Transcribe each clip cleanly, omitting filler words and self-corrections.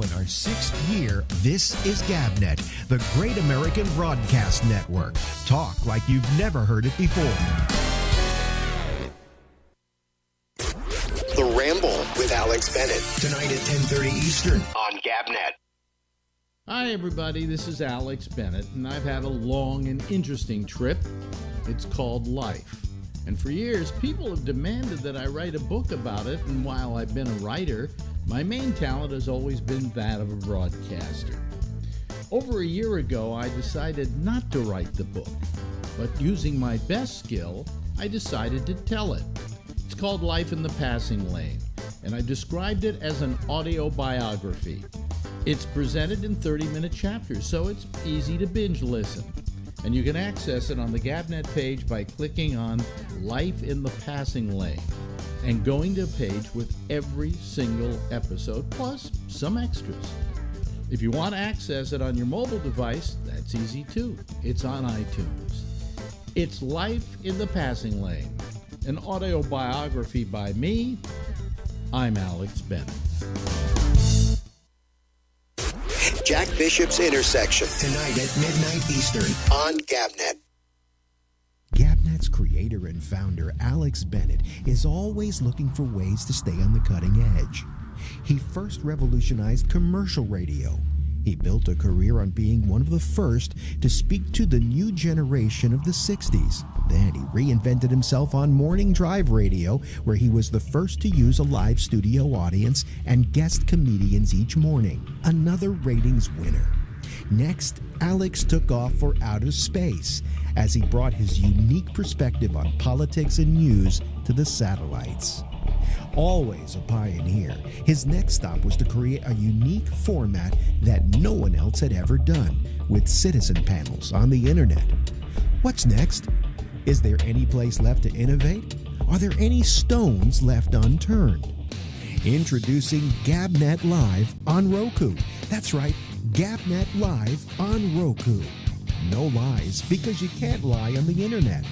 in our 6th year, this is GabNet, the Great American Broadcast Network. Talk like you've never heard it before. The Ramble with Alex Bennett, tonight at 10:30 Eastern on GabNet. Hi, everybody. This is Alex Bennett, and I've had a long and interesting trip. It's called life. And for years, people have demanded that I write a book about it, and while I've been a writer, my main talent has always been that of a broadcaster. Over a year ago, I decided not to write the book, but using my best skill, I decided to tell it. It's called Life in the Passing Lane, and I described it as an audio biography. It's presented in 30-minute chapters, so it's easy to binge listen. And you can access it on the GabNet page by clicking on Life in the Passing Lane and going to a page with every single episode, plus some extras. If you want to access it on your mobile device, that's easy too. It's on iTunes. It's Life in the Passing Lane, an audio biography by me. I'm Alex Bennett. Jack Bishop's Intersection, tonight at midnight Eastern on GabNet. GabNet's creator and founder, Alex Bennett, is always looking for ways to stay on the cutting edge. He first revolutionized commercial radio. He built a career on being one of the first to speak to the new generation of the 60s. Then he reinvented himself on morning drive radio, where he was the first to use a live studio audience and guest comedians each morning. Another ratings winner. Next, Alex took off for outer space as he brought his unique perspective on politics and news to the satellites. Always a pioneer, his next stop was to create a unique format that no one else had ever done, with citizen panels on the internet. What's next? Is there any place left to innovate? Are there any stones left unturned? Introducing GabNet Live on Roku. That's right, GabNet Live on Roku. No lies, because you can't lie on the internet.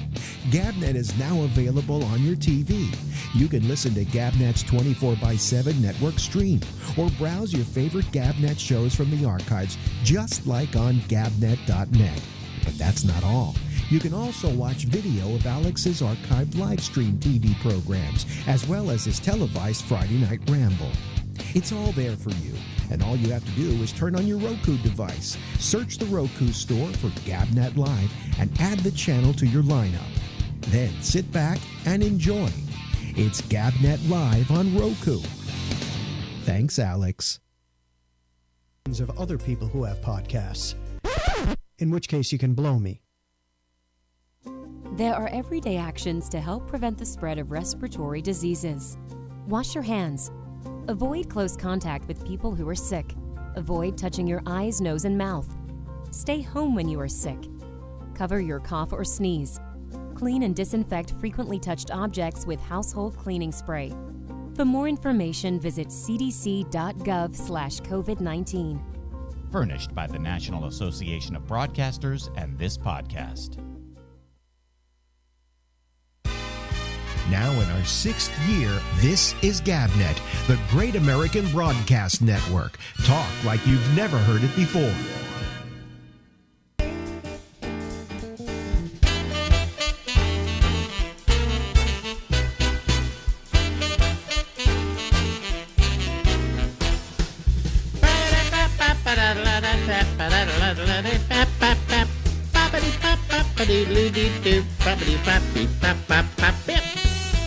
GabNet is now available on your TV. You can listen to GabNet's 24/7 network stream or browse your favorite GabNet shows from the archives, just like on Gabnet.net. But that's not all. You can also watch video of Alex's archived live stream TV programs, as well as his televised Friday Night Ramble. It's all there for you, and all you have to do is turn on your Roku device, search the Roku store for GabNet Live, and add the channel to your lineup. Then sit back and enjoy. It's GabNet Live on Roku. Thanks, Alex. Of other people who have podcasts, in which case you can blow me. There are everyday actions to help prevent the spread of respiratory diseases. Wash your hands. Avoid close contact with people who are sick. Avoid touching your eyes, nose, and mouth. Stay home when you are sick. Cover your cough or sneeze. Clean and disinfect frequently touched objects with household cleaning spray. For more information, visit cdc.gov/COVID-19. Furnished by the National Association of Broadcasters and this podcast. Now in our 6th year, this is GabNet, the Great American Broadcast Network. Talk like you've never heard it before.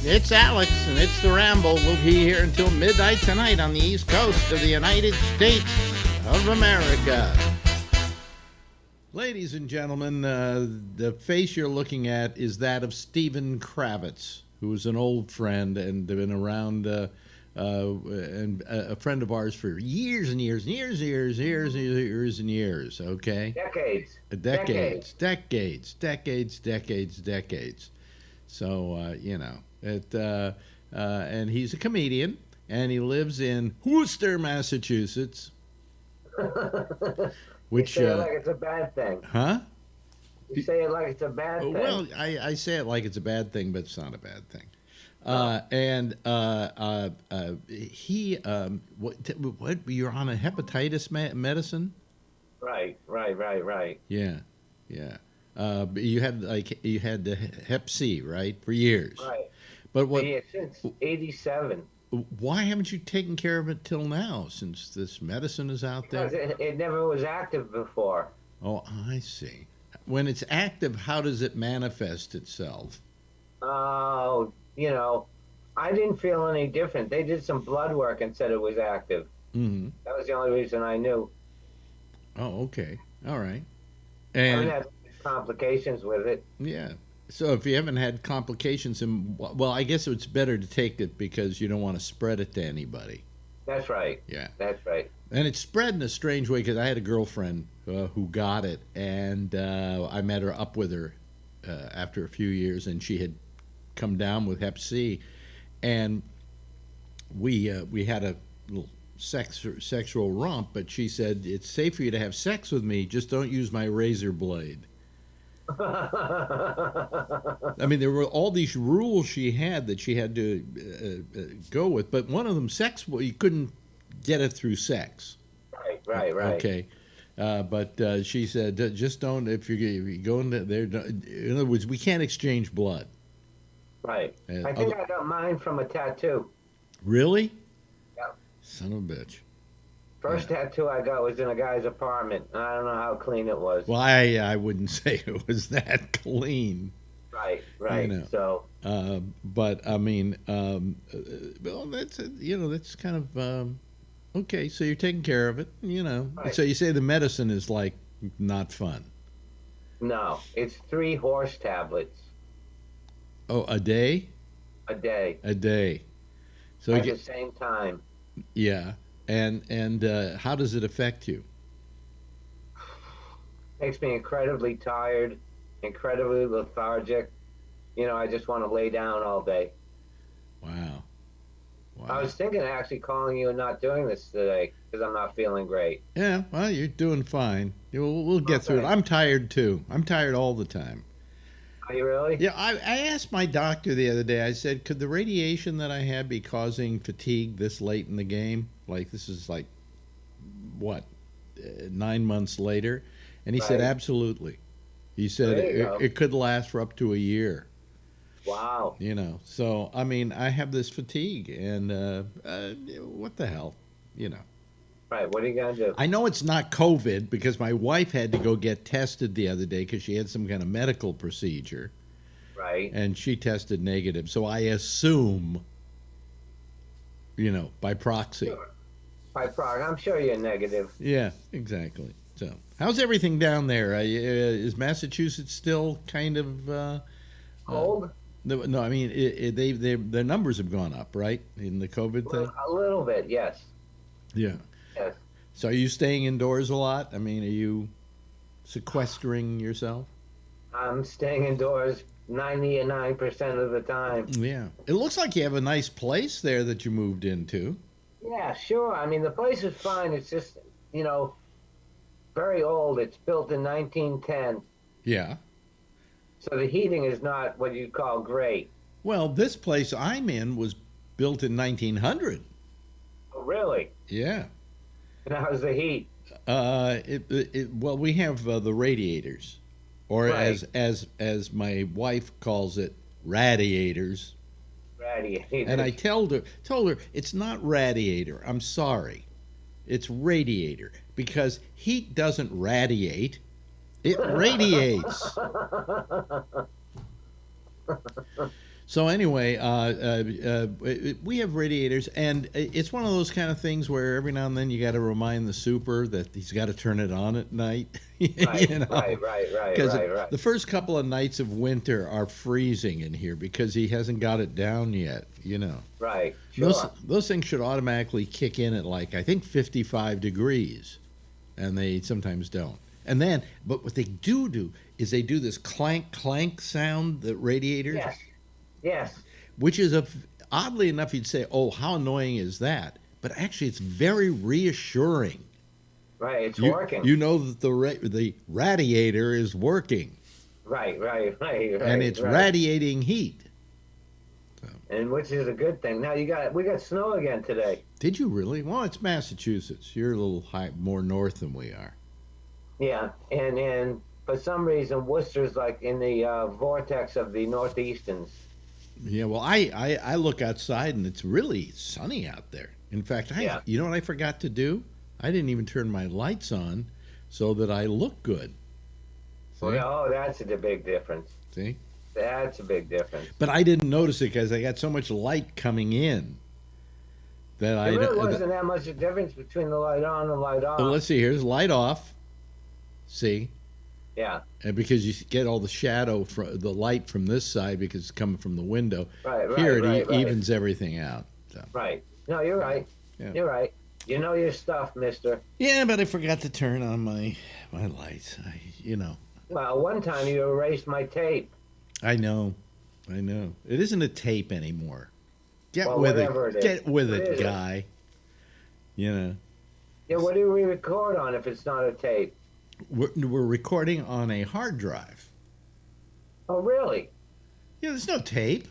It's Alex, and it's the Ramble. We'll be here until midnight tonight on the East Coast of the United States of America. Ladies and gentlemen, the face you're looking at is that of Stephen Kravitz, who is an old friend and been around, and a friend of ours for years and years and years and years and years and years and years, okay? Decades. So, and he's a comedian, and he lives in Worcester, Massachusetts. Which you say it like it's a bad thing. Huh? You say it like it's a bad thing. Well, I say it like it's a bad thing, but it's not a bad thing. He what you're on a hepatitis medicine? Right. Yeah. You had the Hep C, right, for years. Right. But what? Yeah, since '87. Why haven't you taken care of it till now? Since this medicine is out there. Because it never was active before. Oh, I see. When it's active, how does it manifest itself? Oh, I didn't feel any different. They did some blood work and said it was active. Mm-hmm. That was the only reason I knew. Oh, okay. All right. I haven't had complications with it. Yeah. So if you haven't had complications, well, I guess it's better to take it because you don't want to spread it to anybody. That's right. Yeah. That's right. And it's spread in a strange way because I had a girlfriend who got it, and I met her up with her after a few years, and she had come down with Hep C, and we had a little sexual romp, but she said, it's safe for you to have sex with me, just don't use my razor blade. I mean, there were all these rules she had that she had to go with, but one of them, sex, well, you couldn't get it through sex. Right. Okay. But she said, just don't, if you go in there, in other words, we can't exchange blood. Right. I think I got mine from a tattoo. Really? Yeah. Son of a bitch. First tattoo I got was in a guy's apartment, and I don't know how clean it was. Well, I wouldn't say it was that clean. Right. So. But I mean, well, that's that's kind of okay. So you're taking care of it, Right. So you say the medicine is like not fun. No, it's 3 horse tablets Oh, a day? a day A day. So at the same time. yeah. And how does it affect you? Makes me incredibly tired, incredibly lethargic. I just want to lay down all day. Wow. I was thinking of actually calling you and not doing this today because I'm not feeling great. Yeah, well, you're doing fine. We'll get through it. I'm tired, too. I'm tired all the time. Are you really? Yeah, I asked my doctor the other day, I said, could the radiation that I had be causing fatigue this late in the game? Like, this is like, what, 9 months later? And he said, absolutely. He said it could last for up to a year. Wow. So, I mean, I have this fatigue, and what the hell, Right, what are you going to do? I know it's not COVID because my wife had to go get tested the other day because she had some kind of medical procedure. Right. And she tested negative. So I assume, by proxy. Sure. By proxy. I'm sure you're negative. Yeah, exactly. So how's everything down there? Is Massachusetts still kind of... Cold? No, I mean, their numbers have gone up, right, in the COVID thing? A little bit, yes. Yeah. Yes. So are you staying indoors a lot? I mean, are you sequestering yourself? I'm staying indoors 99% of the time. Yeah. It looks like you have a nice place there that you moved into. Yeah, sure. I mean, the place is fine. It's just, very old. It's built in 1910. Yeah. So the heating is not what you'd call great. Well, this place I'm in was built in 1900. Oh, really? Yeah. And how's the heat? Well, we have the radiators, or Right. as my wife calls it, radiators. Radiators. And I told her it's not radiator. I'm sorry, it's radiator because heat doesn't radiate; it radiates. So anyway, we have radiators, and it's one of those kind of things where every now and then you got to remind the super that he's got to turn it on at night. Right, right. Because the first couple of nights of winter are freezing in here because he hasn't got it down yet. Right. Sure. Those things should automatically kick in at I think 55 degrees, and they sometimes don't. And then, but what they do is they do this clank clank sound, the radiators. Yes. Yes. Which is oddly enough, you'd say, "Oh, how annoying is that?" But actually, it's very reassuring. Right, it's working. You know that the radiator is working. Right. And it's radiating heat. So. and which is a good thing. Now we got snow again today. Did you really? Well, it's Massachusetts. You're a little more north than we are. Yeah, and for some reason Worcester's like in the vortex of the northeasterns. Yeah, well, I look outside and it's really sunny out there. In fact, you know what I forgot to do? I didn't even turn my lights on so that I look good. See? Oh, that's a big difference. See? That's a big difference. But I didn't notice it because I got so much light coming in that There really wasn't that much difference between the light on and the light off. Well, let's see. Here's light off. See? Yeah. And because you get all the shadow from the light from this side because it's coming from the window. Right. Here it evens everything out. So. Right. No, you're right. Yeah. You're right. You know your stuff, mister. Yeah, but I forgot to turn on my lights. Well, one time you erased my tape. I know. It isn't a tape anymore. Get with it. Get with it, guy. You know. Yeah, what do we record on if it's not a tape? We're recording on a hard drive. Oh, really? Yeah, there's no tape.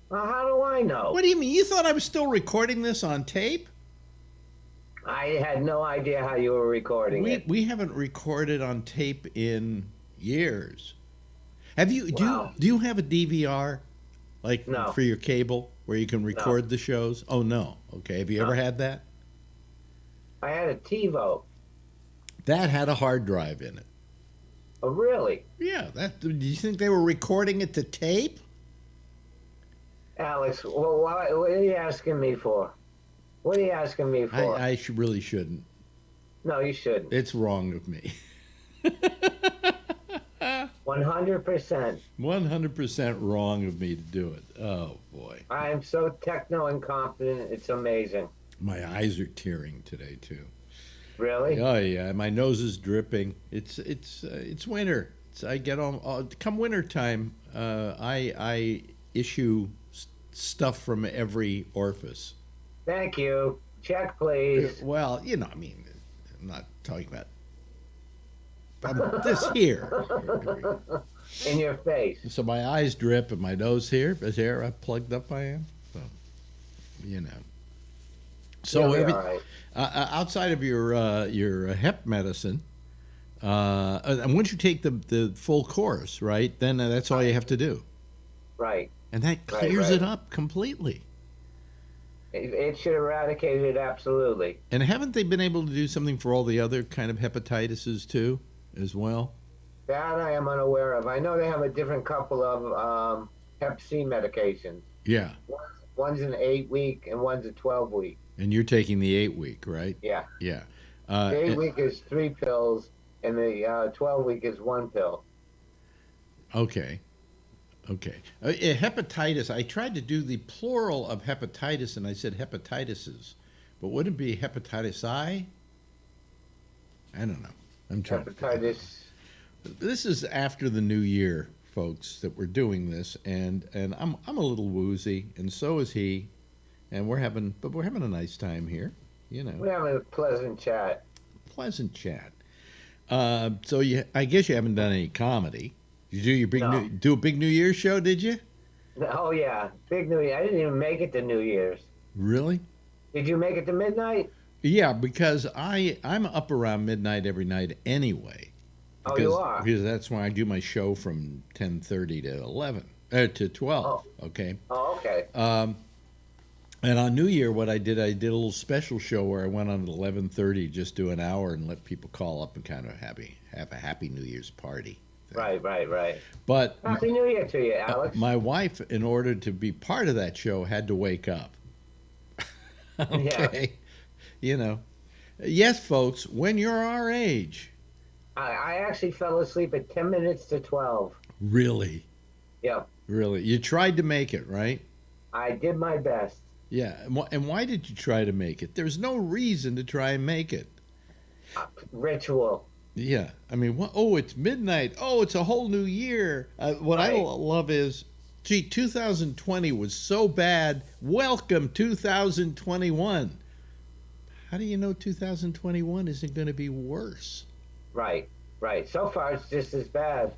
Well, how do I know? What do you mean? You thought I was still recording this on tape? I had no idea how you were recording it. We haven't recorded on tape in years. Have you? Wow. Do you have a DVR, like no. for your cable, where you can record the shows? Oh no. Okay. Have you ever had that? I had a TiVo. That had a hard drive in it. Oh, really? Yeah. Do you think they were recording it to tape? Alex, well, what are you asking me for? What are you asking me for? I really shouldn't. No, you shouldn't. It's wrong of me. 100%. 100% wrong of me to do it. Oh, boy. I am so techno-incompetent, it's amazing. My eyes are tearing today, too. Really? Oh, yeah. My nose is dripping. It's winter. I get on... come winter time, I issue stuff from every orifice. Thank you. Check, please. Well, I'm not talking about this here. In your face. So my eyes drip and my nose here, but here how plugged up I am. So, So right. Outside of your hep medicine, and once you take the full course, right, then that's all you have to do. Right. And that clears it up completely. It should eradicate it, absolutely. And haven't they been able to do something for all the other kind of hepatitises too, as well? That I am unaware of. I know they have a different couple of Hep C medications. Yeah. One's an 8-week and one's a 12-week. And you're taking the 8-week, right? Yeah. Yeah. The 8-week is 3 pills, and the 12-week is 1 pill. Okay. Hepatitis, I tried to do the plural of hepatitis, and I said hepatitises. But would it be hepatitis I? I don't know. I'm trying. Hepatitis. This is after the new year, folks, that we're doing this, and I'm a little woozy, and so is he, and we're having a nice time here, We're having a pleasant chat. Pleasant chat. So I guess you haven't done any comedy. Did you do your do a big New Year's show? Did you? Oh yeah, big New Year. I didn't even make it to New Year's. Really? Did you make it to midnight? Yeah, because I'm up around midnight every night anyway. Oh, you are? Because that's when I do my show from 10:30 to 11 to 12. Oh. Okay. Oh, okay. And on New Year, what I did a little special show where I went on at 11:30, just do an hour and let people call up and kind of have a happy New Year's party. Right. But Happy New Year to you, Alex. My wife, in order to be part of that show, had to wake up. Okay. Yeah. Yes, folks, when you're our age. I actually fell asleep at 10 minutes to 12. Really? Yeah. Really? You tried to make it, right? I did my best. Yeah. And why did you try to make it? There's no reason to try and make it. Ritual. Yeah. I mean, it's midnight. Oh, it's a whole new year. What I love is, 2020 was so bad. Welcome 2021. How do you know 2021 isn't going to be worse? Right. So far, it's just as bad.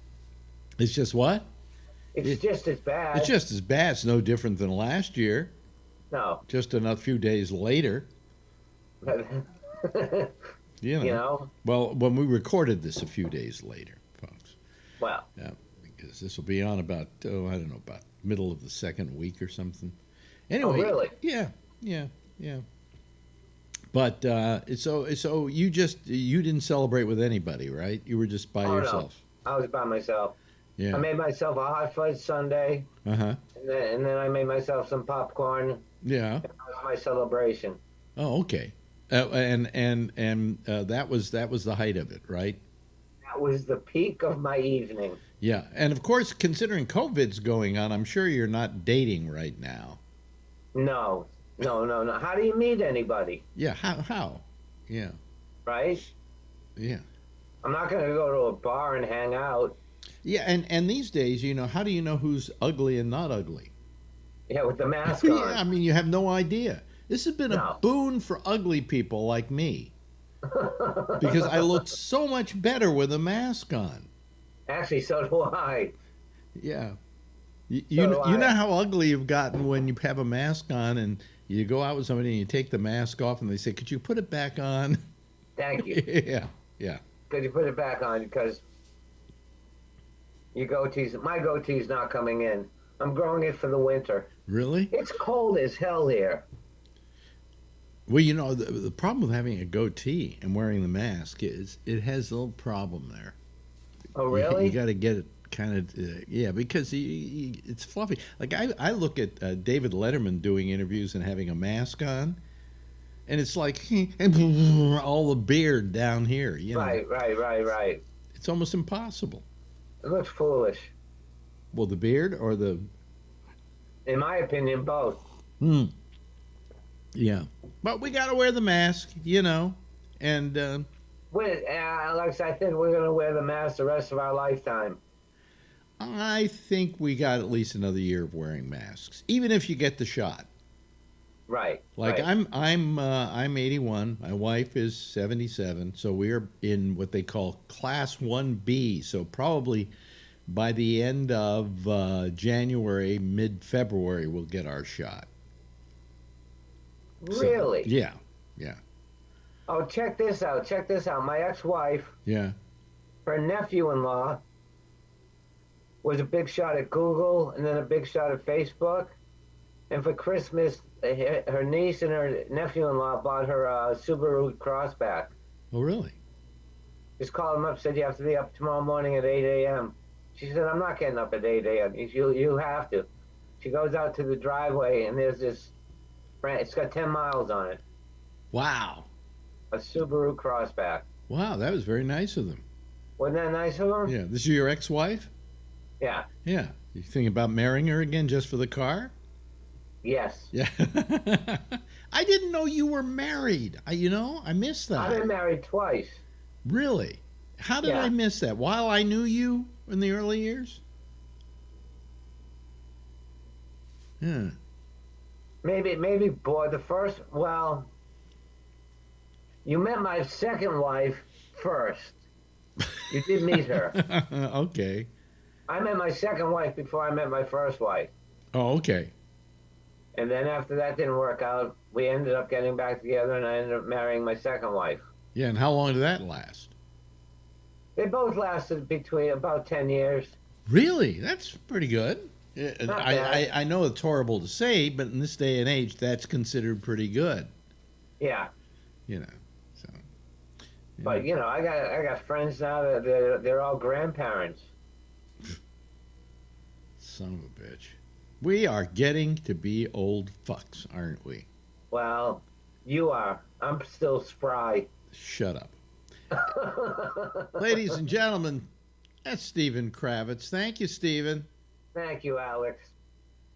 It's just what? It's just as bad. It's just as bad. It's no different than last year. No. Just a few days later. You know. Well, when we recorded this a few days later, folks. Well. Yeah, because this will be on about, I don't know, about middle of the second week or something. Anyway. Oh, really? Yeah. But so you didn't celebrate with anybody, right? You were just by yourself. No. I was by myself. Yeah. I made myself a hot fudge sundae. Uh-huh. And then I made myself some popcorn. Yeah. That was my celebration. Oh, okay. And that was the height of it, right? That was the peak of my evening. Yeah, and of course, considering COVID's going on, I'm sure you're not dating right now. No. How do you meet anybody? Yeah, how? Yeah. Right? Yeah. I'm not going to go to a bar and hang out. Yeah, and these days, how do you know who's ugly and not ugly? Yeah, with the mask on. Yeah, I mean, you have no idea. This has been a boon for ugly people like me. Because I look so much better with a mask on. Actually, so do I. Yeah. You know how ugly you've gotten when you have a mask on and you go out with somebody and you take the mask off and they say, "Could you put it back on?" Thank you. Yeah. Could you put it back on? Because my goatee's not coming in. I'm growing it for the winter. Really? It's cold as hell here. Well, the problem with having a goatee and wearing the mask is it has a little problem there. Oh, really? You got to get it kind of, because it's fluffy. Like I look at David Letterman doing interviews and having a mask on, and it's like and all the beard down here. Right. It's almost impossible. It looks foolish. Well, the beard or the? In my opinion, both. Yeah, but we got to wear the mask, and. Like I think we're going to wear the mask the rest of our lifetime. I think we got at least another year of wearing masks, even if you get the shot. Right. Like right. I'm 81. My wife is 77. So we're in what they call Class 1B. So probably by the end of January, mid-February, we'll get our shot. Really? So, yeah. Oh, check this out. My ex-wife, her nephew-in-law, was a big shot at Google and then a big shot at Facebook. And for Christmas, her niece and her nephew-in-law bought her a Subaru Crossback. Oh, really? Just called him up, said you have to be up tomorrow morning at 8 a.m. She said, I'm not getting up at 8 a.m. You have to. She goes out to the driveway, and there's this, it's got 10 miles on it. Wow. A Subaru Crossback. Wow, that was very nice of them. Wasn't that nice of them? Yeah. This is your ex-wife? Yeah. Yeah. You thinking about marrying her again just for the car? Yes. Yeah. I didn't know you were married. I missed that. I've been married twice. Really? How did I miss that? While I knew you in the early years? Yeah. Maybe, boy, you met my second wife first. You did meet her. Okay. I met my second wife before I met my first wife. Oh, okay. And then after that didn't work out, we ended up getting back together, and I ended up marrying my second wife. Yeah, and how long did that last? They both lasted between about 10 years. Really? That's pretty good. Not bad. I know it's horrible to say, but in this day and age, that's considered pretty good. Yeah. So. Yeah. But I got friends now that they're all grandparents. Son of a bitch. We are getting to be old fucks, aren't we? Well, you are. I'm still spry. Shut up. Ladies and gentlemen, that's Stephen Kravitz. Thank you, Stephen. Thank you, Alex.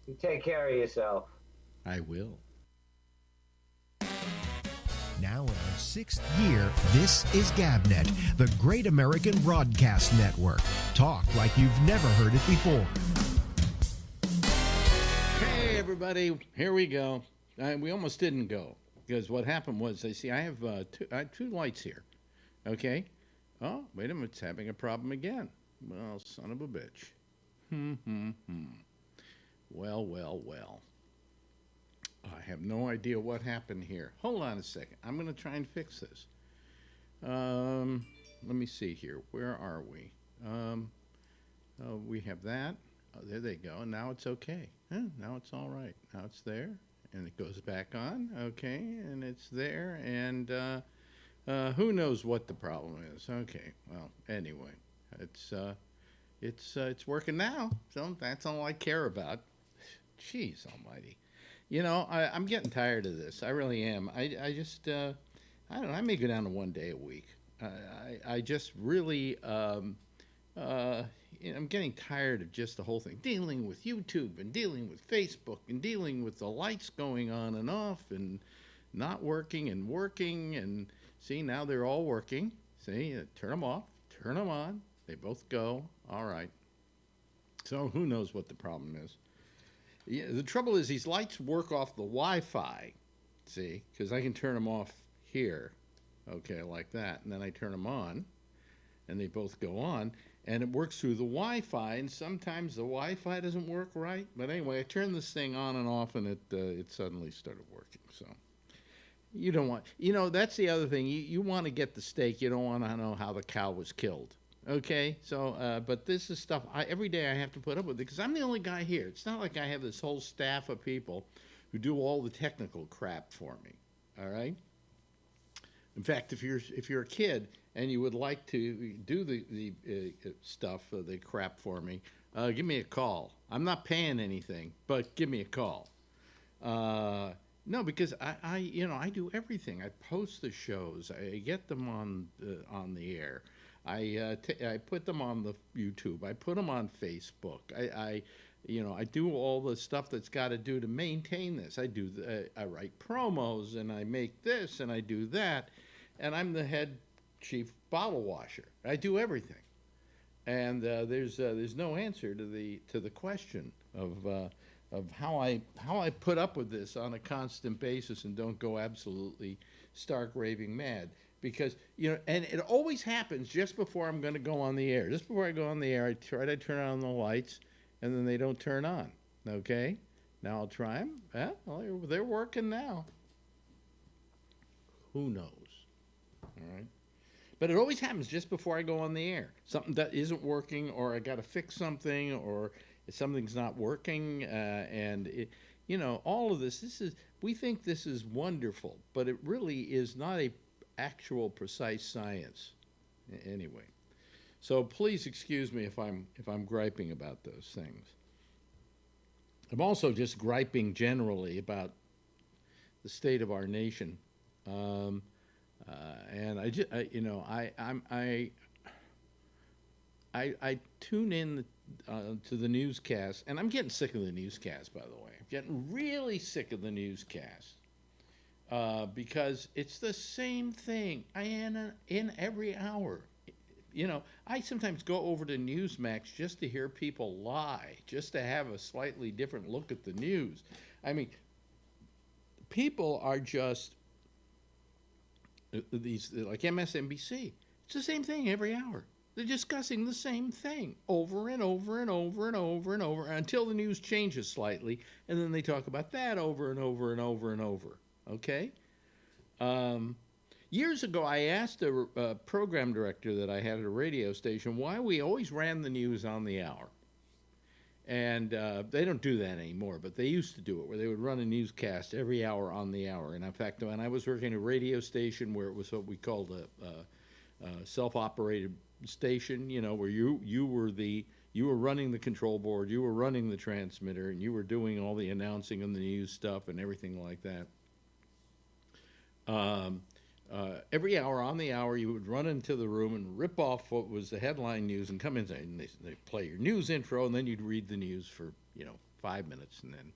You take care of yourself. I will. Now in our 6th year, this is GabNet, the Great American Broadcast Network. Talk like you've never heard it before. Hey, everybody. Here we go. We almost didn't go because what happened was, I have two lights here. Okay. Oh, wait a minute. It's having a problem again. Well, son of a bitch. Well, well, well. I have no idea what happened here. Hold on a second. I'm going to try and fix this. Let me see here. Where are we? We have that. Oh, there they go. And now it's okay. Now it's all right. Now it's there. And it goes back on. Okay. And it's there. And who knows what the problem is. Okay. Well, anyway, it's working now. So that's all I care about. Jeez almighty. You know, I'm getting tired of this. I really am. I just, I don't know. I may go down to 1 day a week. I just really, I'm getting tired of just the whole thing. Dealing with YouTube and dealing with Facebook and dealing with the lights going on and off and not working and working. And see, now they're all working. See, turn them off, turn them on. They both go. All right. So who knows what the problem is. Yeah, the trouble is these lights work off the Wi-Fi, see, because I can turn them off here, okay, like that, and then I turn them on, and they both go on, and it works through the Wi-Fi, and sometimes the Wi-Fi doesn't work right, but anyway, I turned this thing on and off, and it suddenly started working, so. You don't want, you know, that's the other thing, you want to get the steak, you don't want to know how the cow was killed. Okay, so, but this is stuff every day I have to put up with it because I'm the only guy here. It's not like I have this whole staff of people who do all the technical crap for me, all right? In fact, if you're a kid and you would like to do the stuff, the crap for me, give me a call. I'm not paying anything, but give me a call. No, because I do everything. I post the shows. I get them on the air. I put them on the YouTube. I put them on Facebook. I do all the stuff that's got to do to maintain this. I write promos and I make this and I do that, and I'm the head chief bottle washer. I do everything, and there's no answer to the question of how I put up with this on a constant basis and don't go absolutely stark raving mad. Because, you know, and it always happens just before I'm going to go on the air. Just before I go on the air, I try to turn on the lights, and then they don't turn on. Okay? Now I'll try them. Well, they're working now. Who knows? All right? But it always happens just before I go on the air. Something that isn't working, or I got to fix something, or something's not working, and it, you know, all of this we think this is wonderful, but it really is not a actual precise science anyway. So please excuse me if I'm griping about those things. I'm also just griping generally about the state of our nation, and I tune in to the newscast, and I'm getting sick of the newscast, by the way. I'm getting really sick of the newscast. Because it's the same thing in every hour. You know, I sometimes go over to Newsmax just to hear people lie, just to have a slightly different look at the news. I mean, people are just, like MSNBC, it's the same thing every hour. They're discussing the same thing over and over and over and over and over until the news changes slightly, and then they talk about that over and over and over and over. Okay? Years ago, I asked a program director that I had at a radio station why we always ran the news on the hour. And they don't do that anymore, but they used to do it, where they would run a newscast every hour on the hour. And in fact, when I was working at a radio station where it was what we called a self-operated station, you know, where you were running the control board, you were running the transmitter, and you were doing all the announcing and the news stuff and everything like that. Every hour on the hour, you would run into the room and rip off what was the headline news and come in and they play your news intro, and then you'd read the news for, 5 minutes. And then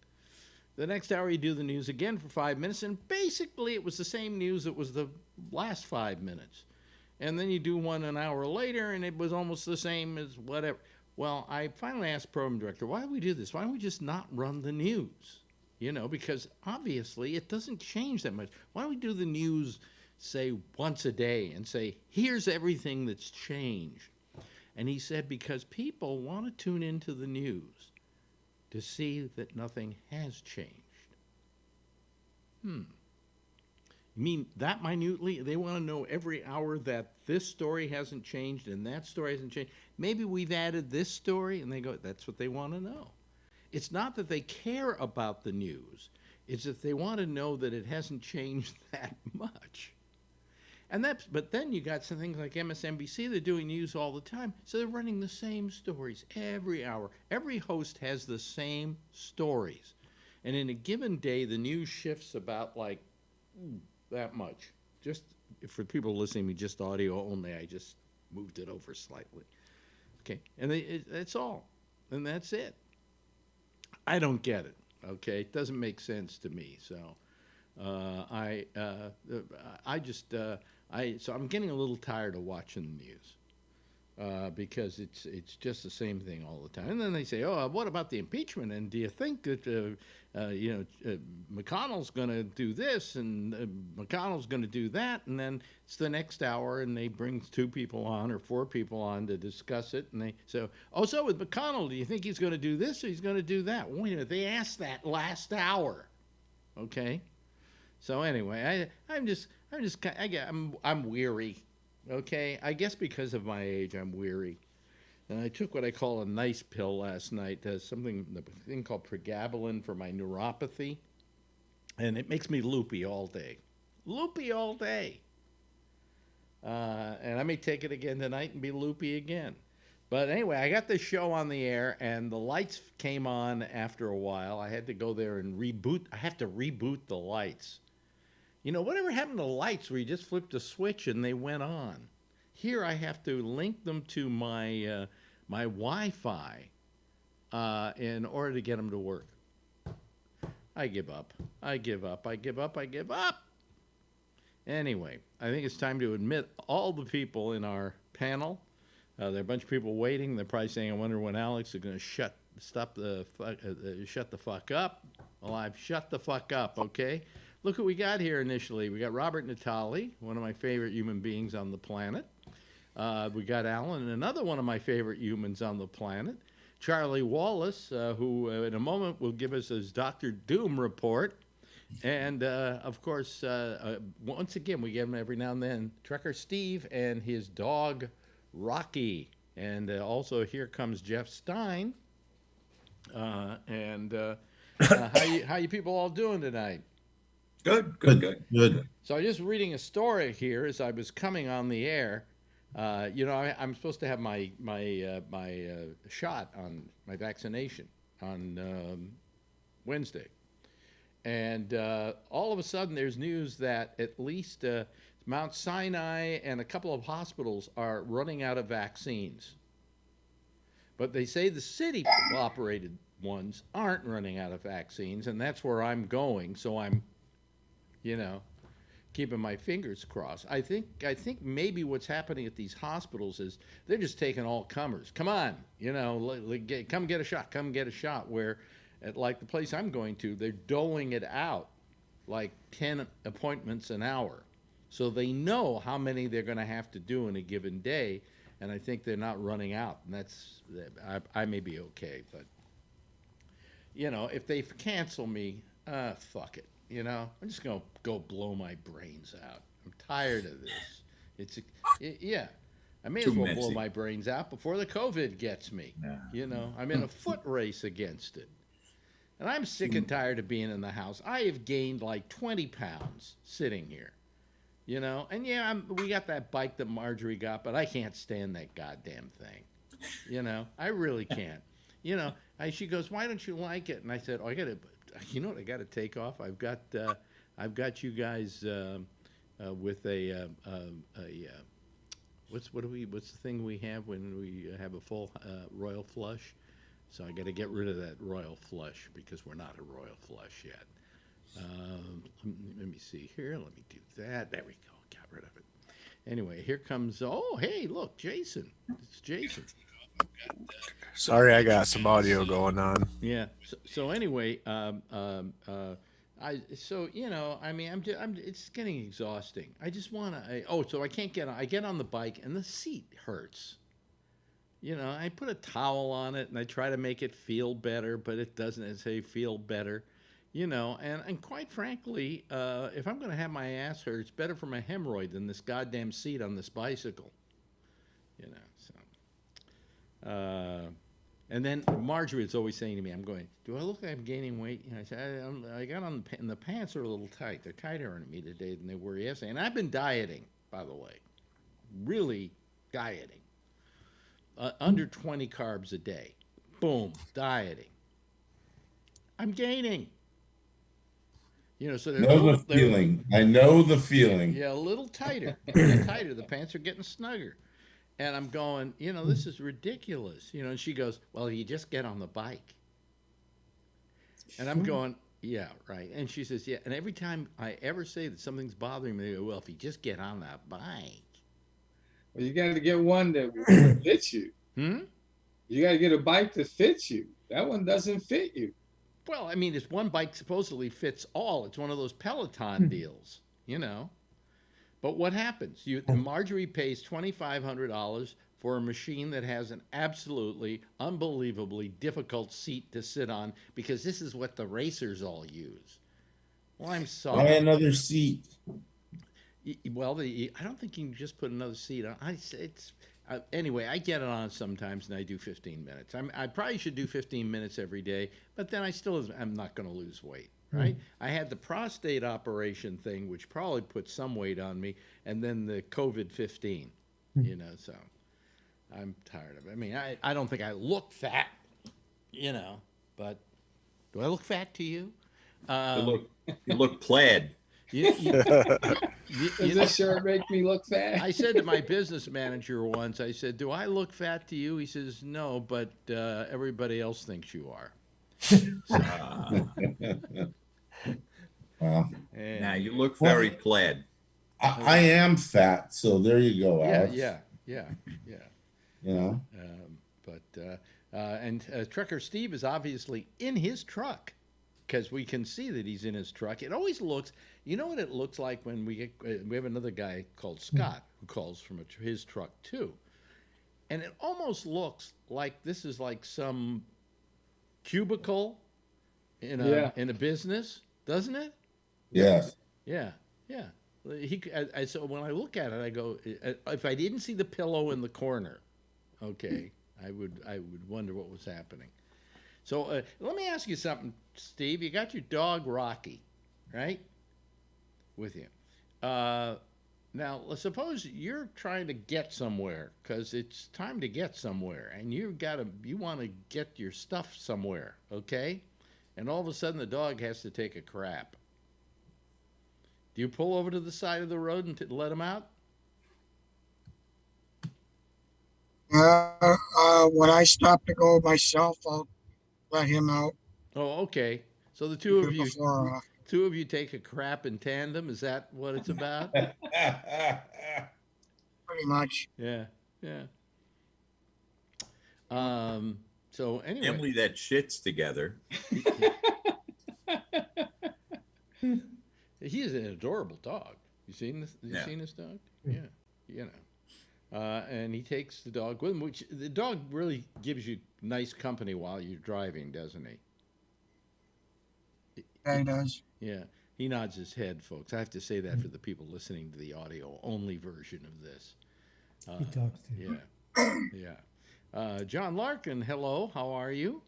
the next hour, you do the news again for 5 minutes, and basically it was the same news that was the last 5 minutes. And then you do one an hour later, and it was almost the same as whatever. Well, I finally asked the program director, why do we do this? Why don't we just not run the news? Because obviously it doesn't change that much. Why don't we do the news, say, once a day and say, here's everything that's changed? And he said because people want to tune into the news to see that nothing has changed. You mean that minutely? They want to know every hour that this story hasn't changed and that story hasn't changed. Maybe we've added this story, and they go, that's what they want to know. It's not that they care about the news. It's that they want to know that it hasn't changed that much. But then you got some things like MSNBC, they're doing news all the time. So they're running the same stories every hour. Every host has the same stories. And in a given day, the news shifts about like that much. Just for people listening to me, just audio only, I just moved it over slightly. Okay, and that's all. And that's it. I don't get it. Okay, it doesn't make sense to me. So so I'm getting a little tired of watching the news because it's just the same thing all the time. And then they say, "Oh, what about the impeachment? And do you think that McConnell's going to do this and McConnell's going to do that?" And then it's the next hour, and they bring 2 people on or 4 people on to discuss it. And they say, "Oh, so with McConnell, do you think he's going to do this or he's going to do that?" Wait a minute, they asked that last hour. Okay. So anyway, I'm weary. Okay, I guess because of my age, I'm weary. And I took what I call a nice pill last night. A thing called pregabalin for my neuropathy, and it makes me loopy all day. And I may take it again tonight and be loopy again. But anyway, I got this show on the air, and the lights came on after a while. I had to go there and reboot. I have to reboot the lights. You know, whatever happened to lights where you just flipped a switch and they went on? Here I have to link them to my my Wi-Fi in order to get them to work. I give up. Anyway, I think it's time to admit all the people in our panel. There are a bunch of people waiting. They're probably saying, I wonder when Alex is going to shut the fuck up. Well, I've shut the fuck up, okay? Look what we got here initially. We got Robert Natali, one of my favorite human beings on the planet. We got Alan, another one of my favorite humans on the planet. Charlie Wallace, who in a moment will give us his Dr. Doom report. And, of course, once again, we get him every now and then, Trucker Steve and his dog, Rocky. And also here comes Jeff Stein. How you people all doing tonight? Good. So I was just reading a story here as I was coming on the air. I'm supposed to have my shot on my vaccination on Wednesday. And all of a sudden there's news that at least Mount Sinai and a couple of hospitals are running out of vaccines. But they say the city-operated ones aren't running out of vaccines, and that's where I'm going. So I'm, keeping my fingers crossed. I think maybe what's happening at these hospitals is they're just taking all comers. Come on, come get a shot. Where at like the place I'm going to, they're doling it out like 10 appointments an hour. So they know how many they're going to have to do in a given day, and I think they're not running out. And I may be okay, but if they cancel me, fuck it. I'm just going to go blow my brains out. I'm tired of this. I may as well blow my brains out before the COVID gets me. I'm in a foot race against it. And I'm sick and tired of being in the house. I have gained like 20 pounds sitting here. And we got that bike that Marjorie got, but I can't stand that goddamn thing. I really can't. She goes, "Why don't you like it?" And I said, "Oh, I got to. I got to take off. I've got you guys with a what's the thing we have when we have a full royal flush? So I got to get rid of that royal flush because we're not a royal flush yet. Let me see here. Let me do that. There we go. Got rid of it. Anyway, here comes. Oh, hey, look, Jason. It's Jason. Sorry, I got some audio going on. Yeah. So anyway, it's getting exhausting. I just want to. So I can't get on. I get on the bike and the seat hurts. I put a towel on it and I try to make it feel better, but it doesn't say feel better. And quite frankly, if I'm going to have my ass hurt, it's better for my hemorrhoid than this goddamn seat on this bicycle. And then Marjorie is always saying to me, I'm going, do I look like I'm gaining weight? I said, I got on the pants are a little tight. They're tighter on me today than they were yesterday. And I've been dieting, by the way, really dieting. Under 20 carbs a day. Boom, dieting. I'm gaining. So they're the feeling. I know the feeling. Yeah, a little tighter. Tighter. The pants are getting snugger. And I'm going, this is ridiculous. And she goes, well, you just get on the bike. And I'm going, yeah, right. And she says, yeah. And every time I ever say that something's bothering me, I go, well, if you just get on that bike. Well, you got to get one that fits you. You got to get a bike that fits you. That one doesn't fit you. Well, I mean, this one bike supposedly fits all. It's one of those Peloton deals, But what happens? Marjorie pays $2,500 for a machine that has an absolutely, unbelievably difficult seat to sit on because this is what the racers all use. Well, I'm sorry. Buy another seat. Well, I don't think you can just put another seat on. Anyway, I get it on sometimes, and I do 15 minutes. I probably should do 15 minutes every day, but then I'm not going to lose weight, right? I had the prostate operation thing, which probably put some weight on me, and then the COVID-15, so I'm tired of it. I mean, I don't think I look fat, but do I look fat to you? You look plaid. Does this shirt make me look fat? I said to my business manager once, I said, do I look fat to you? He says, no, but everybody else thinks you are. Well, now you look very plaid. I am fat, so there you go, Alex. Yeah. And Trucker Steve is obviously in his truck because we can see that he's in his truck. It always looks, what it looks like when we have another guy called Scott who calls from his truck too. And it almost looks like this is like some cubicle in a business, doesn't it? Yes. Yeah. So when I look at it, I go, if I didn't see the pillow in the corner, okay, I would wonder what was happening. So let me ask you something, Steve. You got your dog Rocky, right, with you. Now, let's suppose you're trying to get somewhere because it's time to get somewhere, and you want to get your stuff somewhere, okay? And all of a sudden, the dog has to take a crap. Do you pull over to the side of the road and let him out? When I stop to go myself, I'll let him out. Oh, okay. So the two of you take a crap in tandem. Is that what it's about? Pretty much. Yeah. So anyway, family that shits together. He is an adorable dog. You seen this? You seen this dog? Yeah. And he takes the dog with him, which the dog really gives you nice company while you're driving, doesn't he? Yeah, he does. Yeah. He nods his head, folks. I have to say that for the people listening to the audio-only version of this. He talks to you. Yeah. John Larkin, hello. How are you?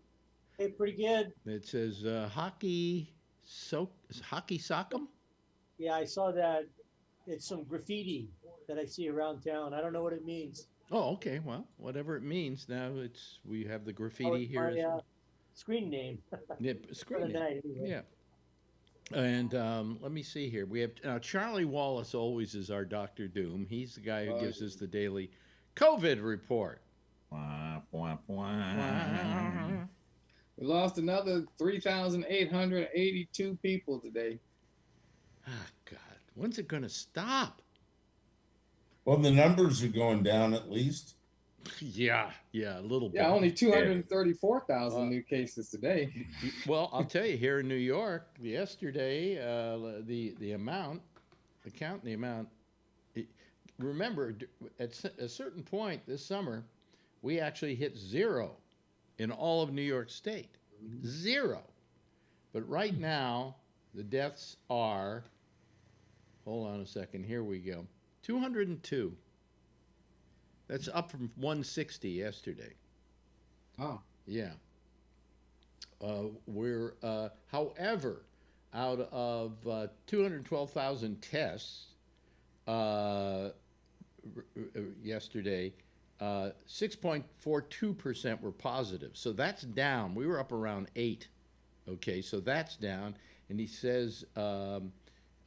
Hey, pretty good. It says hockey sock'em? Yeah, I saw that. It's some graffiti that I see around town. I don't know what it means. Oh, okay. Well, whatever it means. Now we have the graffiti here. My screen name. Yeah, screen name. Night, anyway. Yeah. And let me see here. We have Charlie Wallace always is our Dr. Doom. He's the guy who gives us the daily COVID report. We lost another 3,882 people today. Ah, God. When's it going to stop? Well, the numbers are going down at least. Yeah, a little bit. Yeah, only 234,000 new cases today. Well, I'll tell you, here in New York, yesterday, the amount, remember, at a certain point this summer, we actually hit 0 in all of New York State. 0. But right now, the deaths are, hold on a second, here we go, 202. That's up from 160 yesterday. Oh. Yeah. We're, however, out of 212,000 tests yesterday, 6.42% were positive. So that's down. We were up around 8. Okay, so that's down. And he says total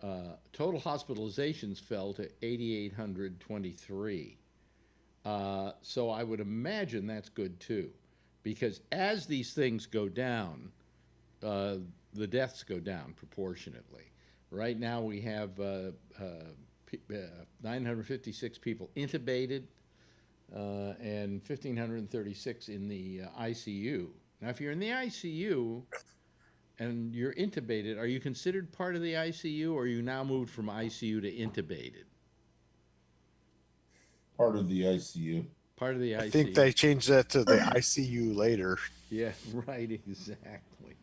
hospitalizations fell to 8,823. So I would imagine that's good too, because as these things go down, the deaths go down proportionately. Right now we have 956 people intubated and 1,536 in the ICU. Now, if you're in the ICU and you're intubated, are you considered part of the ICU, or are you now moved from ICU to intubated? Part of the ICU. Part of the ICU. I think they changed that to the ICU later. Yeah, right, exactly.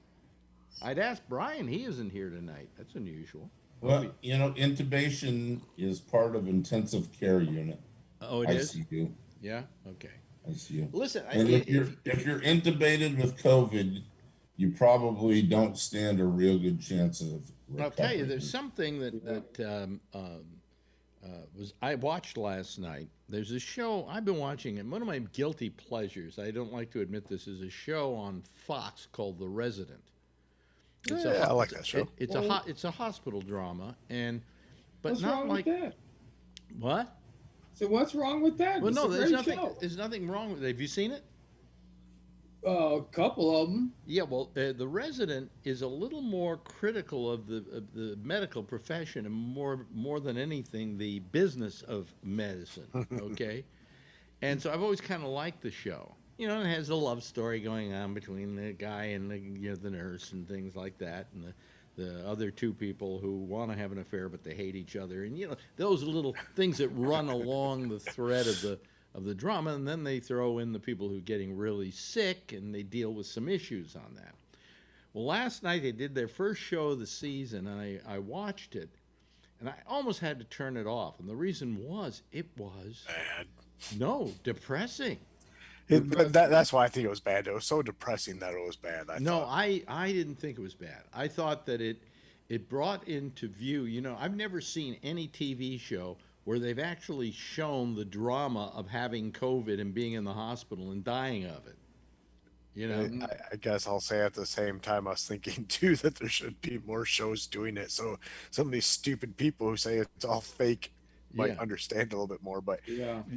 I'd ask Brian. He isn't here tonight. That's unusual. Well, you know, intubation is part of intensive care unit. Oh, it is? ICU. Yeah? Okay. ICU. Listen, and if you're intubated with COVID, you probably don't stand a real good chance of recovery. I'll tell you, there's something I watched last night. There's a show I've been watching, and one of my guilty pleasures, I don't like to admit this, is a show on Fox called The Resident. I like that show. It's a hospital drama, but what's not wrong like with that? What? So what's wrong with that? Well, It's no, a there's great nothing. show. There's nothing wrong with it. Have you seen it? A couple of them. Yeah, well, The Resident is a little more critical of the medical profession and more than anything the business of medicine. Okay, and so I've always kind of liked the show. You know, it has a love story going on between the guy and the nurse and things like that, and the other two people who want to have an affair but they hate each other, and those little things that run along the thread of the drama, and then they throw in the people who are getting really sick and they deal with some issues on that. Well, last night they did their first show of the season, and I watched it, and I almost had to turn it off, and the reason was it was bad. No, depressing. That's why I think it was bad. It was so depressing that it was bad. I didn't think it was bad. I thought that it brought into view, I've never seen any TV show where they've actually shown the drama of having COVID and being in the hospital and dying of it. I guess I'll say at the same time, I was thinking too that there should be more shows doing it. So some of these stupid people who say it's all fake might understand a little bit more, but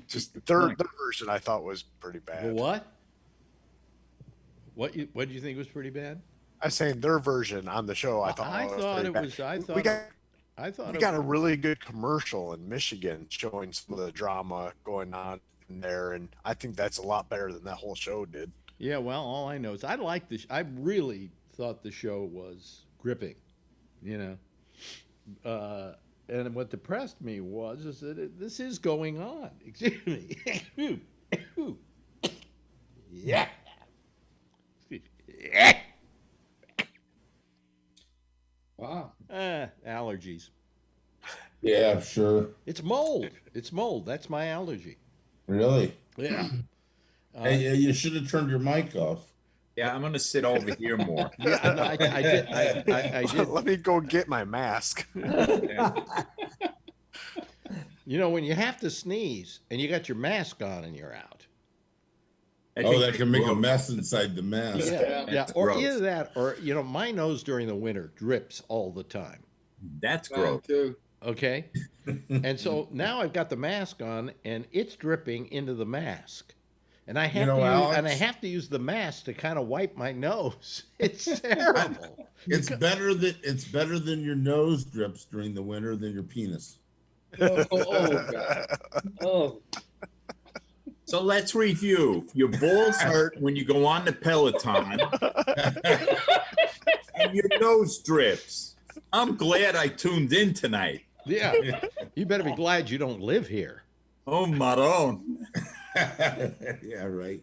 just the third version I thought was pretty bad. Well, what did you think was pretty bad? I was saying their version on the show. I thought we got a really good commercial in Michigan showing some of the drama going on in there, and I think that's a lot better than that whole show did. Yeah, well, all I know is I liked this. I really thought the show was gripping, and what depressed me is that this is going on. Excuse me. Yeah. Wow. Allergies. Yeah, sure. It's mold. That's my allergy. Really? Yeah. Hey, you should have turned your mic off. Yeah, I'm going to sit over here more. Yeah, no, I did. I did. Let me go get my mask. Yeah. When you have to sneeze and you got your mask on and you're out. That can make a mess inside the mask. Yeah. Or either that, or my nose during the winter drips all the time. That's gross. Okay. And so now I've got the mask on and it's dripping into the mask. And I have to use the mask to kind of wipe my nose. It's terrible. It's better than your nose drips during the winter than your penis. Oh God. Oh. So let's review. Your balls hurt when you go on the Peloton, and your nose drips. I'm glad I tuned in tonight. Yeah. You better be glad you don't live here. Oh, Maron. Yeah, right.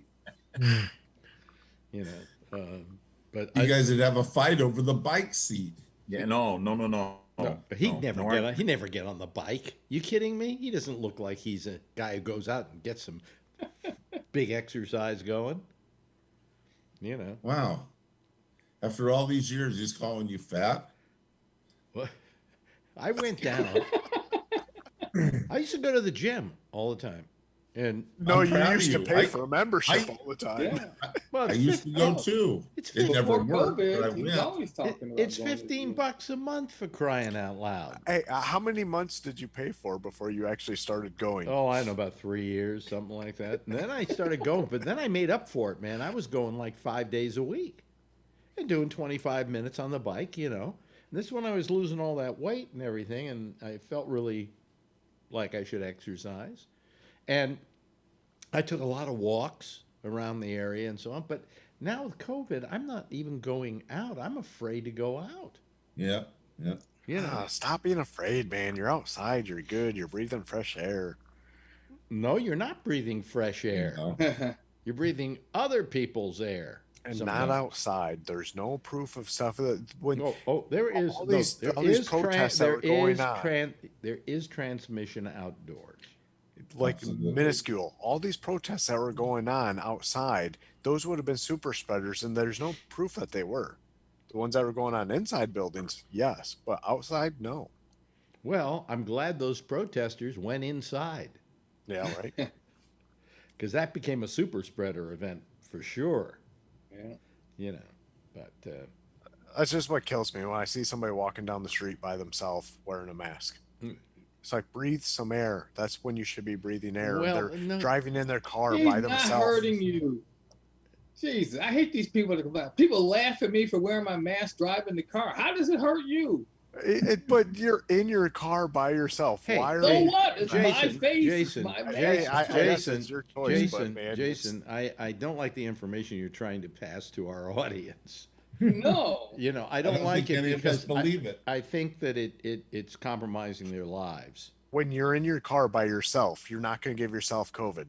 You know, but you guys would have a fight over the bike seat. Yeah, no. He'd never get on the bike. You kidding me? He doesn't look like he's a guy who goes out and gets some big exercise going. You know. Wow. After all these years, he's calling you fat? What? I went down. I used to go to the gym all the time. And no, you used to pay for a membership all the time. Yeah. Well, I used to go too. It's it never worked. But it's $15 a month for crying out loud. Hey, how many months did you pay for before you actually started going? Oh, I don't know, about 3 years, something like that. And then I started going, but then I made up for it, man. I was going like 5 days a week and doing 25 minutes on the bike, you know. And this is when I was losing all that weight and everything, and I felt really like I should exercise. And I took a lot of walks around the area and so on. But now with COVID, I'm not even going out. I'm afraid to go out. Yeah. You know, stop being afraid, man. You're outside. You're good. You're breathing fresh air. No, you're not breathing fresh air. No. You're breathing other people's air. And not outside. There's no proof of stuff that when there is all these protests that are going on. There is transmission outdoors. Like minuscule. All these protests that were going on outside, those would have been super spreaders, and there's no proof that they were. The ones that were going on inside buildings, yes, but outside, no. Well, I'm glad those protesters went inside. Yeah, right. Because that became a super spreader event for sure. Yeah. You know, but that's just what kills me when I see somebody walking down the street by themselves wearing a mask. It's like, breathe some air. That's when you should be breathing air. Well, they're driving in their car He's by themselves. Not hurting you. Jesus, I hate these people that complain. People laugh at me for wearing my mask driving the car. How does it hurt you? But you're in your car by yourself. Hey, why are so you? what? It's my face. My mask. It's your choice, but man, Jason, I don't like the information you're trying to pass to our audience. No. You know, I don't like think it any of us because believe it. I think that it's compromising their lives. When you're in your car by yourself, you're not going to give yourself COVID.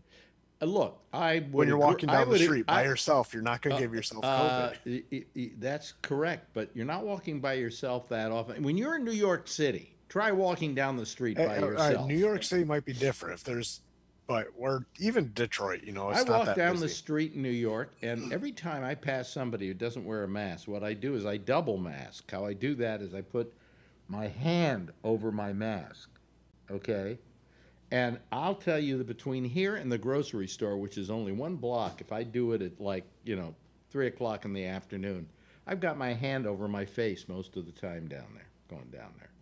Look, when you're walking down the street by yourself, you're not going to give yourself COVID. That's correct, but you're not walking by yourself that often. When you're in New York City, try walking down the street by yourself. New York City might be different if there's, but we're even Detroit. You know, it's I not walk that down busy. the street in New York, and every time I pass somebody who doesn't wear a mask, what I do is I double mask. How I do that is I put my hand over my mask, okay? And I'll tell you that between here and the grocery store, which is only 1 block, if I do it at 3 o'clock in the afternoon, I've got my hand over my face most of the time going down there.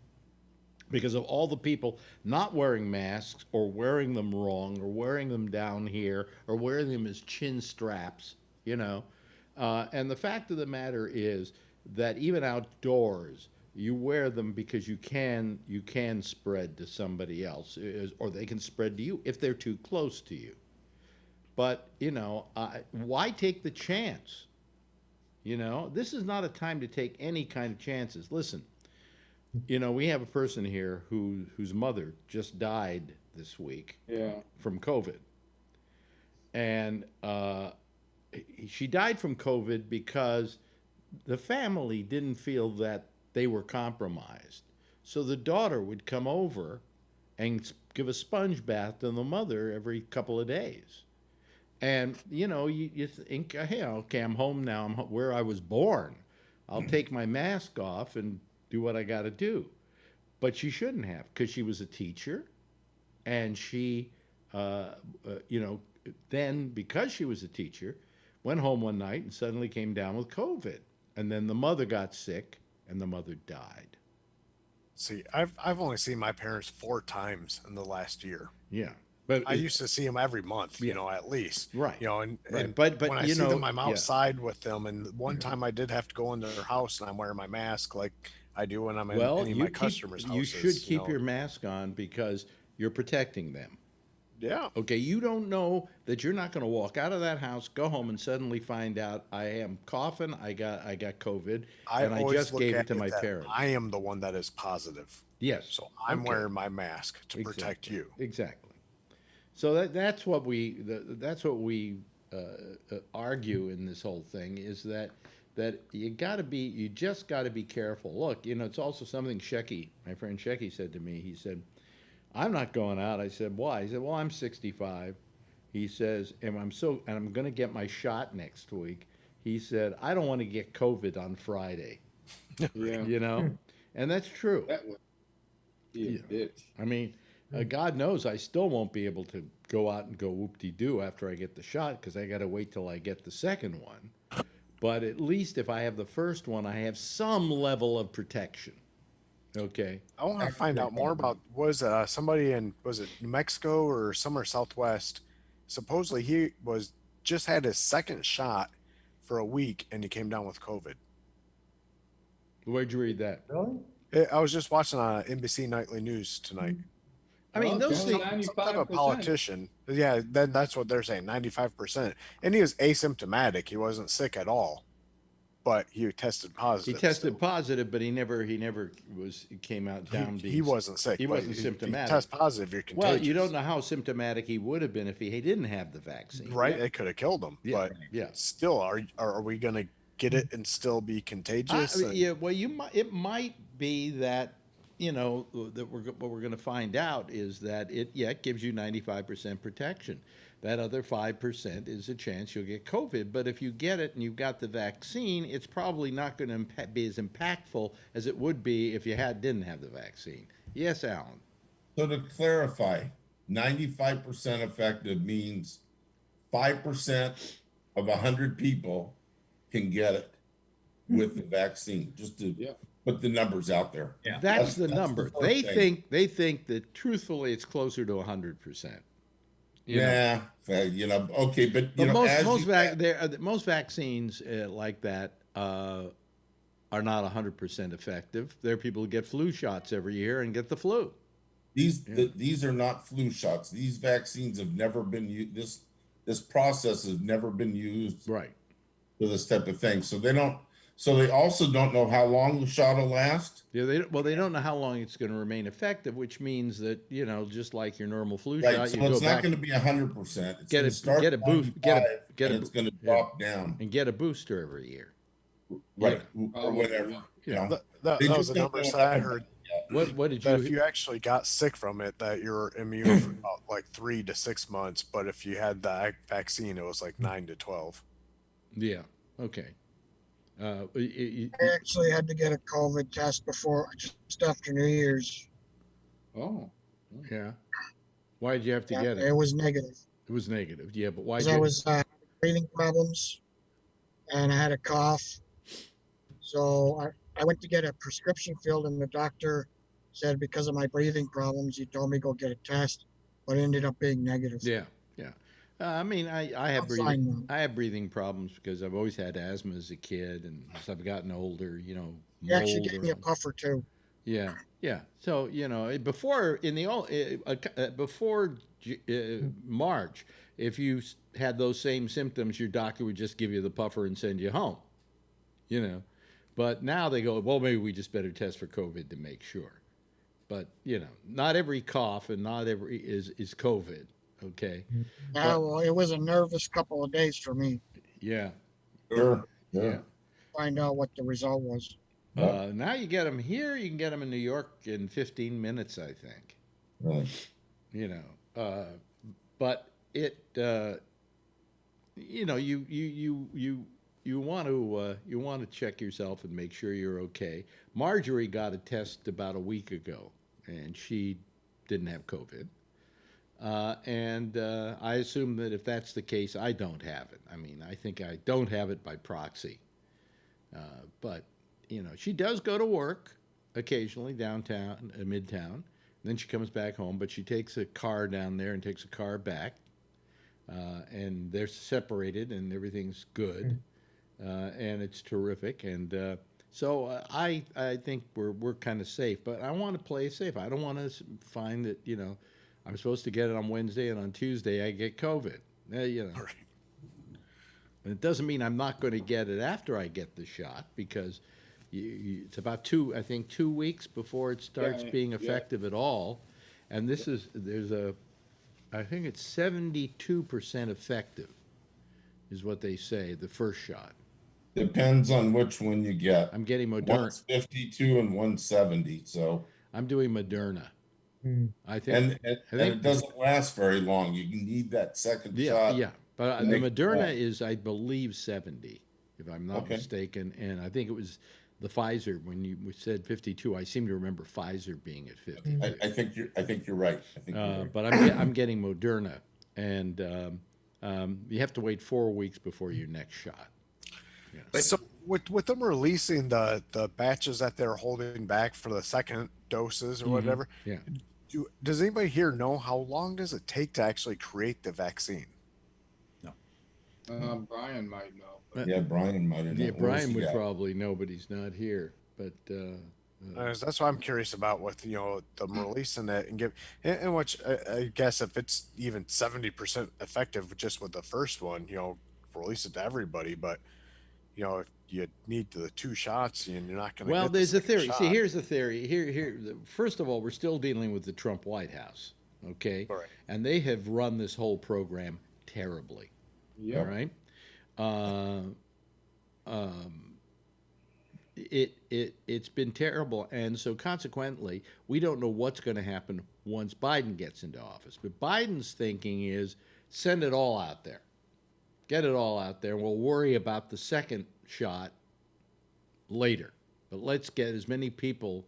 Because of all the people not wearing masks or wearing them wrong or wearing them down here or wearing them as chin straps, you know. And the fact of the matter is that even outdoors, you wear them because you can spread to somebody else, or they can spread to you if they're too close to you. But, you know, why take the chance? You know, this is not a time to take any kind of chances. Listen, you know, we have a person here whose mother just died this week from COVID. And she died from COVID because the family didn't feel that they were compromised. So the daughter would come over and give a sponge bath to the mother every couple of days. And, you know, you think, hey, okay, I'm home now. I'm where I was born. I'll take my mask off and do what I got to do. But she shouldn't have, because she was a teacher. And she, you know, then because she was a teacher, went home one night and suddenly came down with COVID. And then the mother got sick. And the mother died. See, I've only seen my parents 4 times in the last year. Yeah, but I used to see them every month, you know, at least. Right. You know, and but when I you see know, them, I'm outside with them. And one time I did have to go into their house, and I'm wearing my mask like I do when I'm in any of my customers' houses. You should keep your mask on because you're protecting them. Yeah. Okay, you don't know that you're not going to walk out of that house, go home, and suddenly find out I am coughing, I got COVID, and I just gave it to my parents. I am the one that is positive. Yes. So I'm wearing my mask to protect you. Exactly. So that's what we argue in this whole thing is that you just got to be careful. Look, it's also something my friend Shecky said to me. He said, "I'm not going out." I said, "Why?" He said, "Well, I'm 65." He says, and I'm going to get my shot next week. He said, "I don't want to get COVID on Friday." Yeah. And that's true. That would be a bitch. I mean, God knows I still won't be able to go out and go whoop-de-doo after I get the shot because I got to wait till I get the second one. But at least if I have the first one, I have some level of protection. Okay. I want to find out more about somebody in was it New Mexico or somewhere southwest. Supposedly he just had his second shot for a week and he came down with COVID. Where'd you read that? Really? I was just watching NBC Nightly News tonight. I mean, those things. Some type of politician. Yeah, then that's what they're saying, 95%. And he was asymptomatic. He wasn't sick at all, but he tested positive. He tested positive, but he never came out down. He wasn't sick. He wasn't symptomatic. If you test positive, you're contagious. Well, you don't know how symptomatic he would have been if he didn't have the vaccine. Right? It could have killed him. Yeah. But still, are we going to get it and still be contagious? Yeah. Well, it might be that. That what we're going to find out is that it gives you 95% protection. That other 5% is a chance you'll get COVID. But if you get it and you've got the vaccine, it's probably not going to be as impactful as it would be if you didn't have the vaccine. Yes, Alan. So to clarify, 95% effective means 5% of 100 people can get it with the vaccine. Just to put the numbers out there. Yeah. That's the number. They think that truthfully it's closer to 100%. Okay, but most vaccines like that are not 100% effective. There are people who get flu shots every year and get the flu. These are not flu shots. These vaccines have never been used. This process has never been used for this type of thing. So they don't. So they also don't know how long the shot will last. Yeah, they don't know how long it's going to remain effective, which means that just like your normal flu shot, so it's not going to be 100%. It's get a boost, it's going to drop down, and get a booster every year, right? Or whatever. That was the numbers that I heard. What did you? If you actually got sick from it, that you're immune for about like 3 to 6 months, but if you had the vaccine, it was like 9 to 12. Yeah. Okay. I actually had to get a COVID test just after New Year's. Oh, yeah. Why did you have to get it? It was negative. It was negative, yeah. But why? Because I was breathing problems, and I had a cough. So I went to get a prescription filled, and the doctor said because of my breathing problems, he told me go get a test, but it ended up being negative. Yeah. I mean, I have breathing problems because I've always had asthma as a kid, and as I've gotten older, He actually gave me a puffer too. Yeah. So before March, if you had those same symptoms, your doctor would just give you the puffer and send you home. But now they go, well, maybe we just better test for COVID to make sure. But not every cough and not every is COVID. Okay. Well, it was a nervous couple of days for me. Yeah. Sure. Yeah. Find out what the result was. Now you get them here. You can get them in New York in 15 minutes, I think. Right. But it, you want to check yourself and make sure you're okay. Marjorie got a test about a week ago, and she didn't have COVID. And I assume that if that's the case, I don't have it. I mean, I think I don't have it by proxy. But, she does go to work occasionally downtown, midtown. Then she comes back home, but she takes a car down there and takes a car back. And they're separated and everything's good. And it's terrific. And so I think we're kind of safe. But I want to play it safe. I don't want to find that, I'm supposed to get it on Wednesday, and on Tuesday I get COVID. And it doesn't mean I'm not going to get it after I get the shot, because it's about 2 weeks before it starts being effective at all. And there's a I think it's 72% effective, is what they say, the first shot. Depends on which one you get. I'm getting Moderna. One's 52 and 170. So I'm doing Moderna. I think, and I think it doesn't last very long. You need that second shot. Yeah, but the Moderna is, I believe, 70, if I'm not mistaken. And I think it was the Pfizer when you said 52. I seem to remember Pfizer being at 52. I think you're right. I think you're right. But I'm getting Moderna, and you have to wait 4 weeks before your next shot. Yeah. So with them releasing the batches that they're holding back for the second doses or whatever, does anybody here know how long does it take to actually create the vaccine? No. Brian might know. Yeah, Brian might know. Yeah, Brian would probably know, but he's not here. But that's what I'm curious about with them releasing it and which I guess if it's even 70% effective just with the first one, release it to everybody, but if you need the 2 shots and you're not going to. Well, there's a theory. See, here's the theory. First of all, we're still dealing with the Trump White House, okay? All right. And they have run this whole program terribly. Yeah. All right. It's been terrible, and so consequently, we don't know what's going to happen once Biden gets into office. But Biden's thinking is send it all out there. Get it all out there. We'll worry about the second shot later. But let's get as many people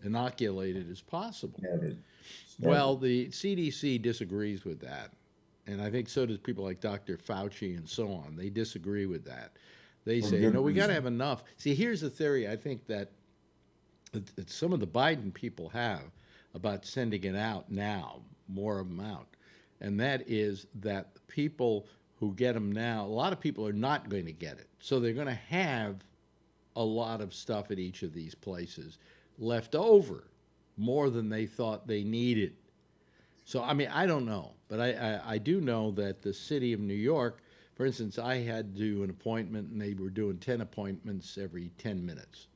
inoculated as possible. Well, the CDC disagrees with that. And I think so does people like Dr. Fauci and so on. They disagree with that. They say, no, we got to have enough. See, here's the theory I think that some of the Biden people have about sending it out now, more of them out. And that is that the people who get them now, a lot of people are not going to get it. So they're going to have a lot of stuff at each of these places left over, more than they thought they needed. So, I mean, I don't know. But I do know that the city of New York, for instance, I had to do an appointment, and they were doing 10 appointments every 10 minutes.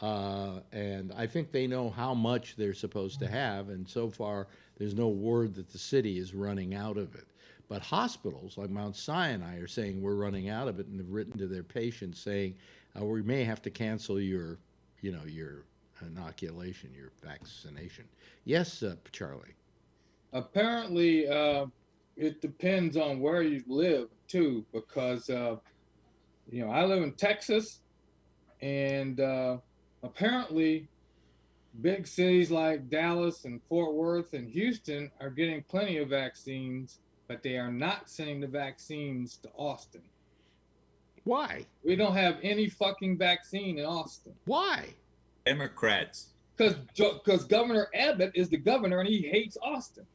And I think they know how much they're supposed to have, and so far there's no word that the city is running out of it. But hospitals like Mount Sinai are saying we're running out of it, and have written to their patients saying we may have to cancel your inoculation, your vaccination. Yes, Charlie. Apparently, it depends on where you live too, because I live in Texas, and apparently, big cities like Dallas and Fort Worth and Houston are getting plenty of vaccines, but they are not sending the vaccines to Austin. Why? We don't have any fucking vaccine in Austin. Why? Democrats. Because Governor Abbott is the governor and he hates Austin.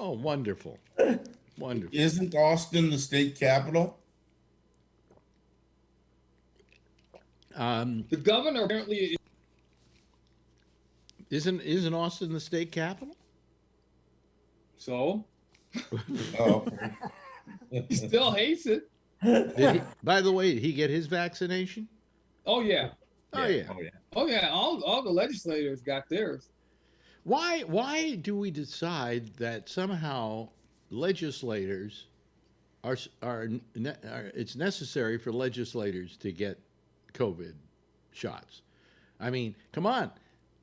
Oh, wonderful. Wonderful. Isn't Austin the state capital? The governor apparently isn't Austin the state capital? So? He still hates it. By the way, did he get his vaccination? Oh yeah. Oh yeah. Oh yeah. All the legislators got theirs. Why do we decide that somehow legislators are it's necessary for legislators to get COVID shots? I mean, come on.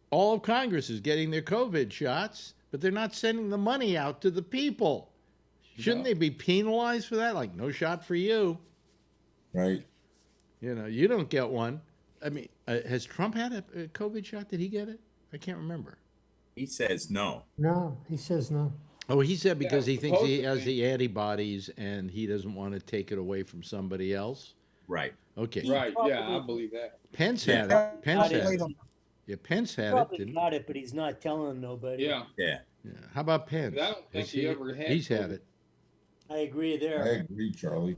All of Congress is getting their COVID shots, but they're not sending the money out to the people. Shouldn't they be penalized for that? Like, no shot for you. Right. You don't get one. I mean, has Trump had a COVID shot? Did he get it? I can't remember. He says no. No, he says no. Oh, he said because he thinks he has the antibodies and he doesn't want to take it away from somebody else. Right. Okay. Right. Yeah, I believe that. Pence had it. Pence had it. Yeah, Pence had it. Probably got it, but he's not telling nobody. Yeah. Yeah. How about Pence? I don't think he ever had. He's had it. I agree there. I agree, Charlie.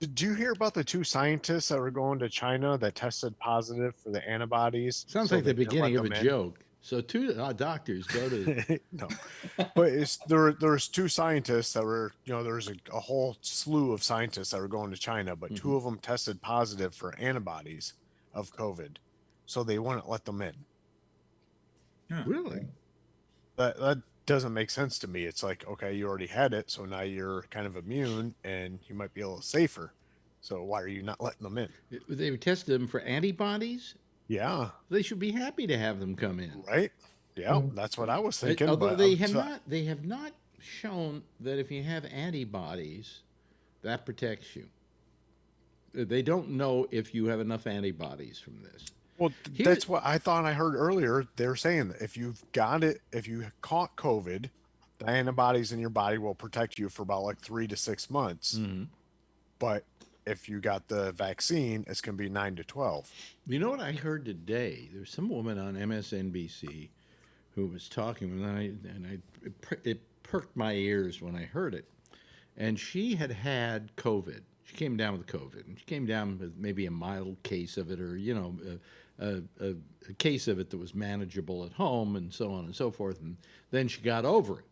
Did you hear about the 2 scientists that were going to China that tested positive for the antibodies? Sounds like the beginning of a joke. So 2 doctors go to no, but there's 2 scientists that were there's a whole slew of scientists that were going to China, but 2 of them tested positive for antibodies of COVID, so they wouldn't let them in. Really? That doesn't make sense to me. It's like, okay, you already had it, so now you're kind of immune and you might be a little safer. So why are you not letting them in? They tested them for antibodies. Yeah. They should be happy to have them come in. Right? Yeah, that's what I was thinking. Although but they have not shown that if you have antibodies, that protects you. They don't know if you have enough antibodies from this. Well, that's what I thought I heard earlier. They're saying that if you've got it, if you caught COVID, the antibodies in your body will protect you for about like 3 to 6 months. Mm-hmm. But if you got the vaccine, it's going to be 9 to 12. You know what I heard today? There's some woman on MSNBC who was talking, and it perked my ears when I heard it. And she had COVID. She came down with COVID, and she came down with maybe a mild case of it, or a case of it that was manageable at home, and so on and so forth. And then she got over it.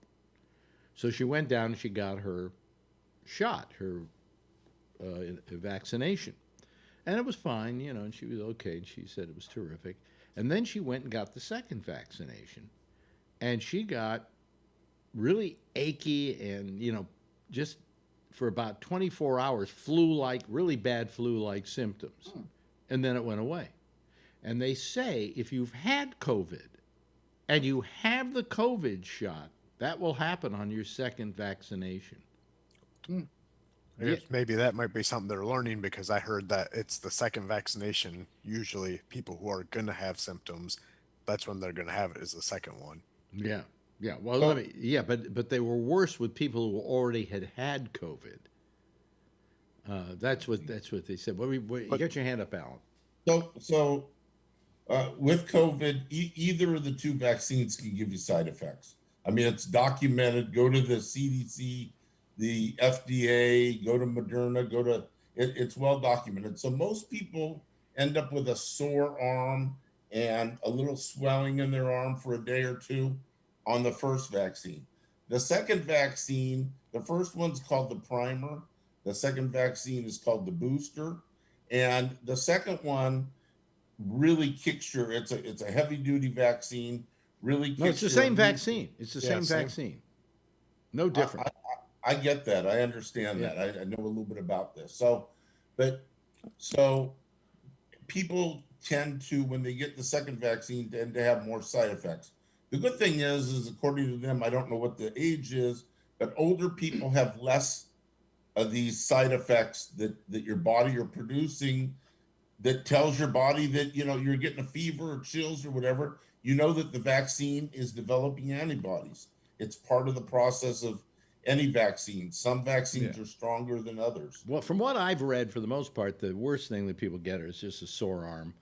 So she went down and she got her shot, her vaccination, and it was fine, and she was okay. And she said it was terrific. And then she went and got the second vaccination, and she got really achy and just for about 24 hours, really bad flu-like symptoms. And then it went away. And they say if you've had COVID and you have the COVID shot, that will happen on your second vaccination. I guess maybe that might be something they're learning, because I heard that it's the second vaccination. Usually people who are going to have symptoms, that's when they're going to have it, is the second one. Yeah. Yeah, well, but they were worse with people who already had COVID. That's what they said. You got your hand up, Alan. So with COVID, either of the two vaccines can give you side effects. I mean, it's documented. Go to the CDC, the FDA, go to Moderna, it's well documented. So most people end up with a sore arm and a little swelling in their arm for a day or two on the first vaccine. The second vaccine, the first one's called the primer. The second vaccine is called the booster. And the second one really kicks it's a heavy duty vaccine, really kicks it's the same vaccine. It's the same vaccine. No different. I get that. I understand that. I know a little bit about this. So people tend to, when they get the second vaccine, tend to have more side effects. The good thing is according to them, I don't know what the age is, but older people have less of these side effects that your body are producing, that tells your body that, you're getting a fever or chills or whatever. You know that the vaccine is developing antibodies. It's part of the process of any vaccine. Some vaccines are stronger than others. Well, from what I've read, for the most part, the worst thing that people get is just a sore arm.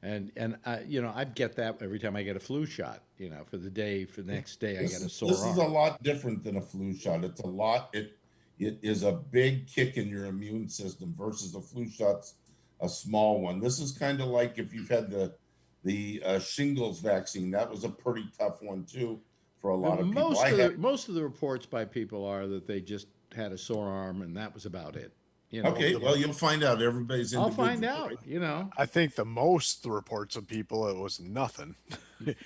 And I get that every time I get a flu shot, for the next day I get a sore arm. This is a lot different than a flu shot. It is a big kick in your immune system versus a flu shot's a small one. This is kind of like if you've had the shingles vaccine. That was a pretty tough one too for a lot of people. Most of the reports by people are that they just had a sore arm and that was about it. Okay, well, you'll find out. Everybody's individual. I'll find out, I think the reports of people, it was nothing.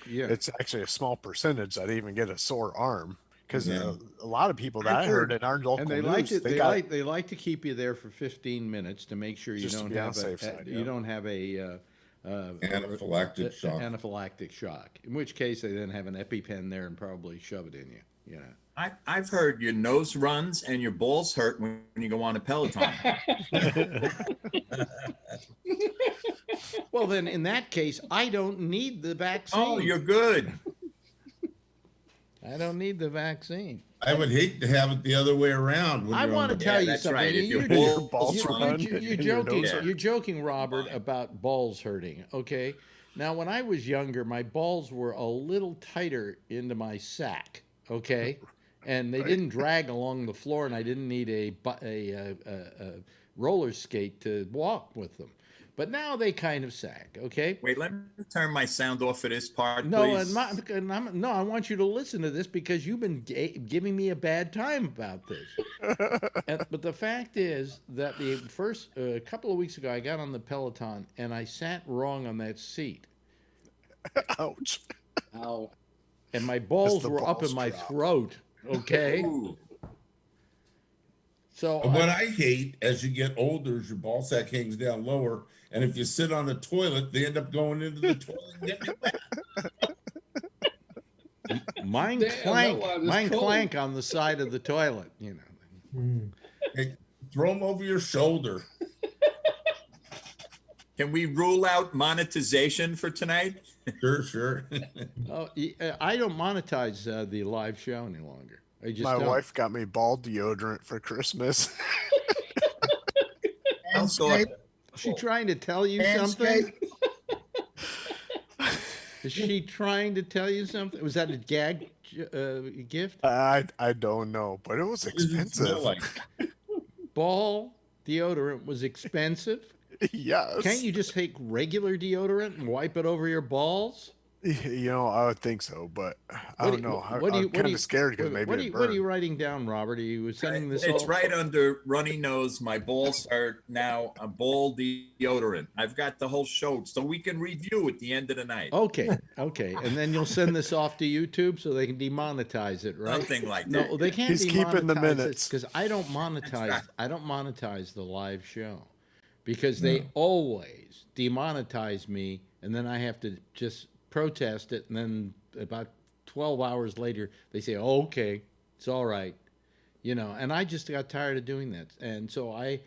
It's actually a small percentage that even get a sore arm, because a lot of people that I heard in our local news, they like to keep you there for 15 minutes to make sure you don't have a anaphylactic shock. In which case, they then have an EpiPen there and probably shove it in you. I've heard your nose runs and your balls hurt when you go on a Peloton. Well, then in that case, I don't need the vaccine. Oh, you're good. I don't need the vaccine. I would hate to have it the other way around. I want to tell you something. Right. You're joking, Robert, about balls hurting. Okay. Now, when I was younger, my balls were a little tighter into my sack. Okay. And they didn't drag along the floor, and I didn't need a roller skate to walk with them. But now they kind of sag, okay? Wait, let me turn my sound off for this part, no, please. I want you to listen to this because you've been giving me a bad time about this. But the fact is that the first couple of weeks ago, I got on the Peloton, and I sat wrong on that seat. Ouch. Ow. and my balls were up in my throat. Okay. So what I hate as you get older is your ball sack hangs down lower, and if you sit on the toilet, they end up going into the toilet and getting wet. Mine clank on the side of the toilet, you know. Hey, throw them over your shoulder. Can we rule out monetization for tonight? Sure. I don't monetize the live show any longer. My wife got me ball deodorant for Christmas. Is she trying to tell you something? Is she trying to tell you something? Was that a gag gift? I don't know, but it was expensive. Ball deodorant was expensive? Yes. Can't you just take regular deodorant and wipe it over your balls? You know, I would think so, but I don't know. I'm kind of scared because maybe what are you writing down, Robert? Are you sending this? It's right under runny nose. My balls are now a ball deodorant. I've got the whole show, so we can review at the end of the night. Okay, and then you'll send this off to YouTube so they can demonetize it, right? Something like that. No, they can't. He's keeping the minutes because I don't monetize. I don't monetize the live show because they always demonetize me, and then I have to just protest it, and then about 12 hours later they say, oh, okay, it's all right, you know. And I just got tired of doing that, and so I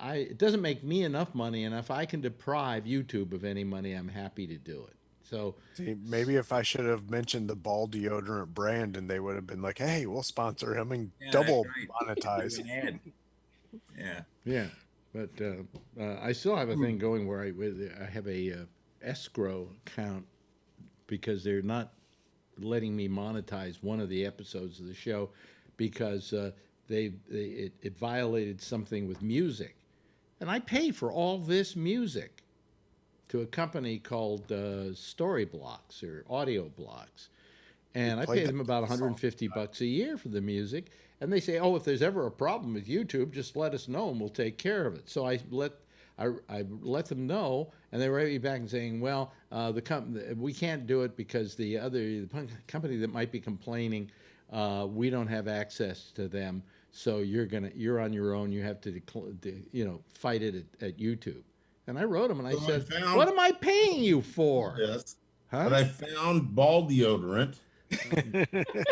it doesn't make me enough money, and if I can deprive YouTube of any money, I'm happy to do it. So see, maybe if I should have mentioned the ball deodorant brand, and they would have been like, hey, we'll sponsor him and double monetize. Yeah, but I still have a thing going where I have a escrow account because they're not letting me monetize one of the episodes of the show because it violated something with music. And I pay for all this music to a company called Story Blocks or Audio Blocks. And I pay them about $150 a year for the music. And they say, oh, if there's ever a problem with YouTube, just let us know and we'll take care of it. So I let them know, and they write me back and saying, well, we can't do it because the company that might be complaining, we don't have access to them, so you're on your own. You have to fight it at YouTube. And I wrote them and I said, what am I paying you for? Yes. Huh? But I found ball deodorant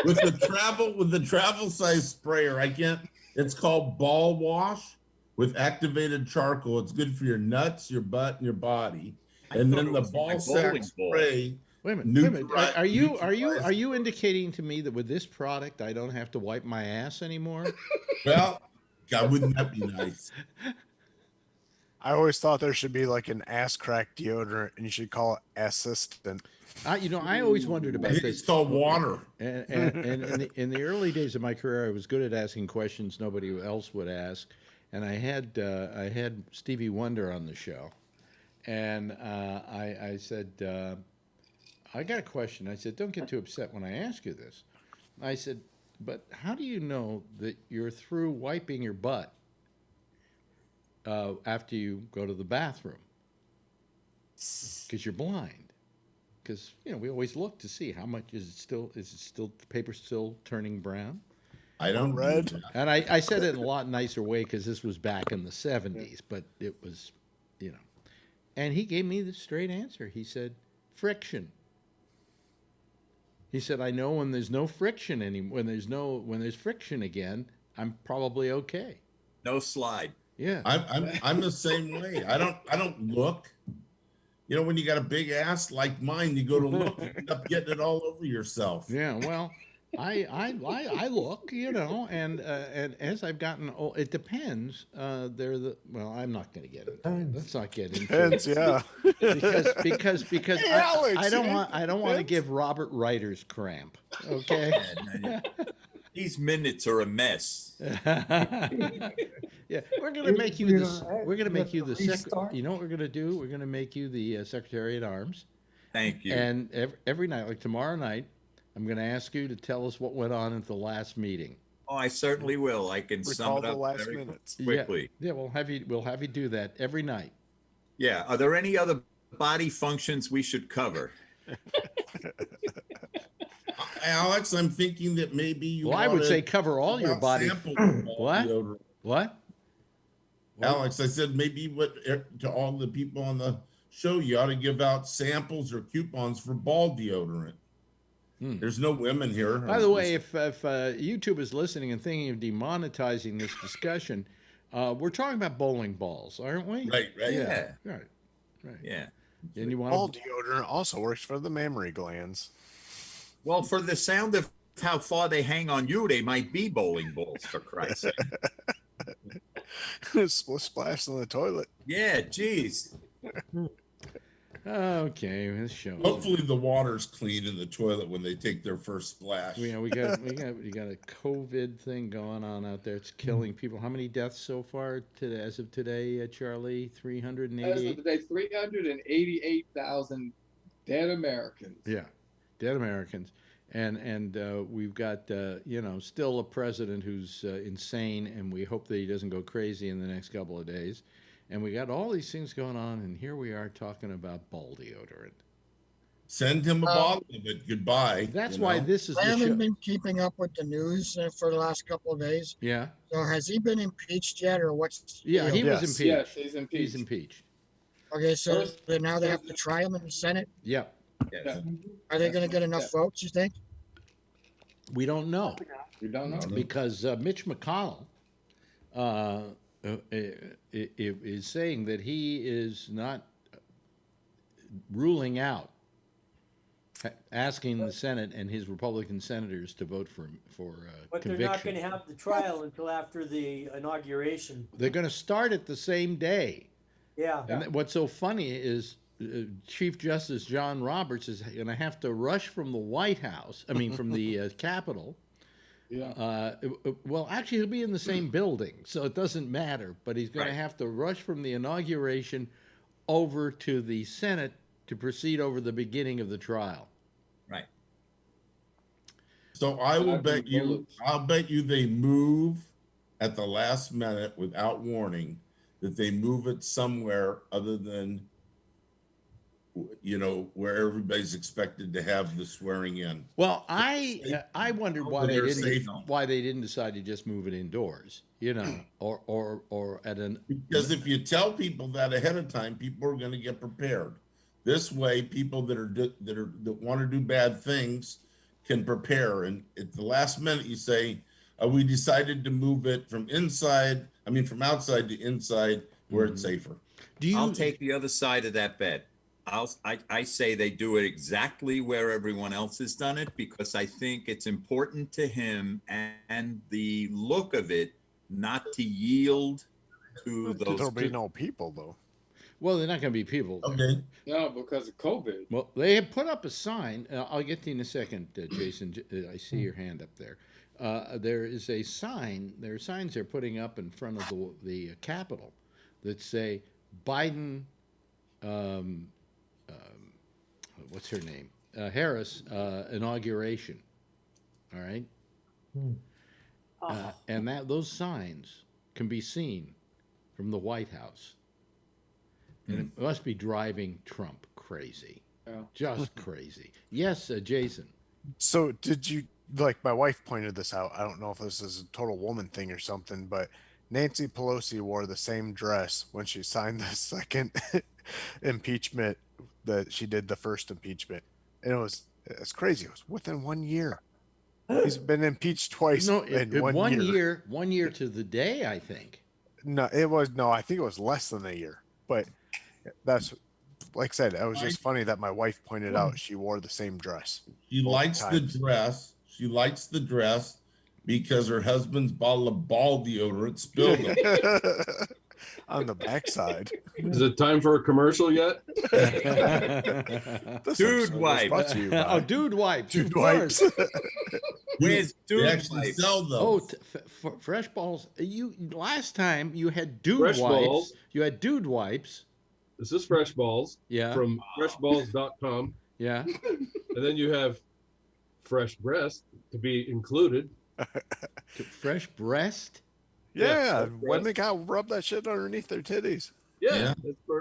with the travel size sprayer. It's called Ball Wash. With activated charcoal, it's good for your nuts, your butt, and your body. And then the ball sack spray. Wait a minute. Are you indicating to me that with this product I don't have to wipe my ass anymore? Well, God, wouldn't that be nice? I always thought there should be like an ass crack deodorant, and you should call it assistant. I always wondered about this. It's called water. And in the early days of my career, I was good at asking questions nobody else would ask. And I had Stevie Wonder on the show, and I said, I got a question. I said, don't get too upset when I ask you this. I said, but how do you know that you're through wiping your butt after you go to the bathroom? Because you're blind. Because we always look to see how much is the paper still turning brown? I don't read. And I said it in a lot nicer way because this was back in the 70s, but it was, And he gave me the straight answer. He said, friction. He said, I know when there's no friction anymore, when there's friction again, I'm probably okay. No slide. Yeah. I'm the same way. I don't look. When you got a big ass like mine, you go to look, you end up getting it all over yourself. Yeah, well, I look, and as I've gotten old, it depends. I'm not going to get into it. Let's not get into Depends, it. Yeah. Because Hey, Alex, I don't want to give Robert Ryder's cramp. Okay. These minutes are a mess. Yeah, we're gonna make you this. We're gonna make you the secretary. You know what we're gonna do? We're gonna make you the Secretary at Arms. Thank you. And every night, like tomorrow night, I'm going to ask you to tell us what went on at the last meeting. Oh, I certainly will. I can sum it up very quickly. Yeah, we'll have you do that every night. Yeah. Are there any other body functions we should cover? Alex, I'm thinking that maybe you. Well, I would say cover all your body. What? What? Alex, I said maybe to all the people on the show, you ought to give out samples or coupons for ball deodorant. There's no women here. By the way, if YouTube is listening and thinking of demonetizing this discussion, we're talking about bowling balls, aren't we? Right. Yeah. Right. Yeah. And you want ball deodorant also works for the mammary glands. Well, for the sound of how far they hang on you, they might be bowling balls, for Christ's sake. Splash in the toilet. Yeah, geez. Okay, this show. Hopefully the water's clean in the toilet when they take their first splash. Yeah, we got a COVID thing going on out there. It's killing people. How many deaths so far today, as of today, Charlie? 388. As of today, 388,000 dead Americans. Yeah, dead Americans, and we've got still a president who's insane, and we hope that he doesn't go crazy in the next couple of days. And we got all these things going on, and here we are talking about ball deodorant. Send him a bottle of it. Goodbye. That's why this is I the haven't show. been keeping up with the news for the last couple of days. Yeah. So has he been impeached yet, or what's? Yeah, he was impeached. Yes, he's impeached. He's impeached. Okay, so now they have to try him in the Senate. Yeah. Yeah. Are they going to get enough votes? You think? We don't know. We don't know because Mitch McConnell is saying that he is not ruling out asking the Senate and his Republican senators to vote for But conviction. they're not going to have the trial until after the inauguration. They're going to start it the same day. Yeah. And what's so funny is Chief Justice John Roberts is going to have to rush from the White House, from the Capitol. Yeah. Well, actually, he'll be in the same building, so it doesn't matter. But he's going to have to rush from the inauguration over to the Senate to proceed over the beginning of the trial. Right. So I'll bet you they move at the last minute without warning, that they move it somewhere other than, where everybody's expected to have the swearing in. Well, I wondered why they didn't decide to just move it indoors, or at an. Because if you tell people that ahead of time, people are going to get prepared. This way, people that want to do bad things can prepare. And at the last minute, you say, "We decided to move it from outside to inside, where it's safer." I'll take the other side of that bet. I say they do it exactly where everyone else has done it, because I think it's important to him and the look of it not to yield to those. There'll be no people though. Well, they're not going to be people. Okay. No, because of COVID. Well, they have put up a sign. I'll get to you in a second, Jason. I see your hand up there. There is a sign. There are signs they're putting up in front of the Capitol that say Biden. What's her name? Harris inauguration. All right. And those signs can be seen from the White House. And it must be driving Trump crazy. Yeah. Just crazy. Yes, Jason. So did you, my wife pointed this out. I don't know if this is a total woman thing or something, but Nancy Pelosi wore the same dress when she signed the second impeachment that she did the first impeachment. And it's crazy. It was within 1 year. He's been impeached twice in 1 year. 1 year to the day, I think. I think it was less than a year. But that's, like I said, it was just funny that my wife pointed out she wore the same dress. She likes the dress. She likes the dress because her husband's bottle of ball deodorant spilled on the backside. Is it time for a commercial yet? Dude wipes. Dude wipes. Dude wipes. Where's dude wipes? Sell those. Fresh balls. Last time you had dude Fresh wipes. balls. You had dude wipes. This is Fresh Balls. Yeah. From freshballs.com. Yeah. And then you have Fresh Breast to be included. Fresh breast? Yeah. Women got rub that shit underneath their titties. Yeah.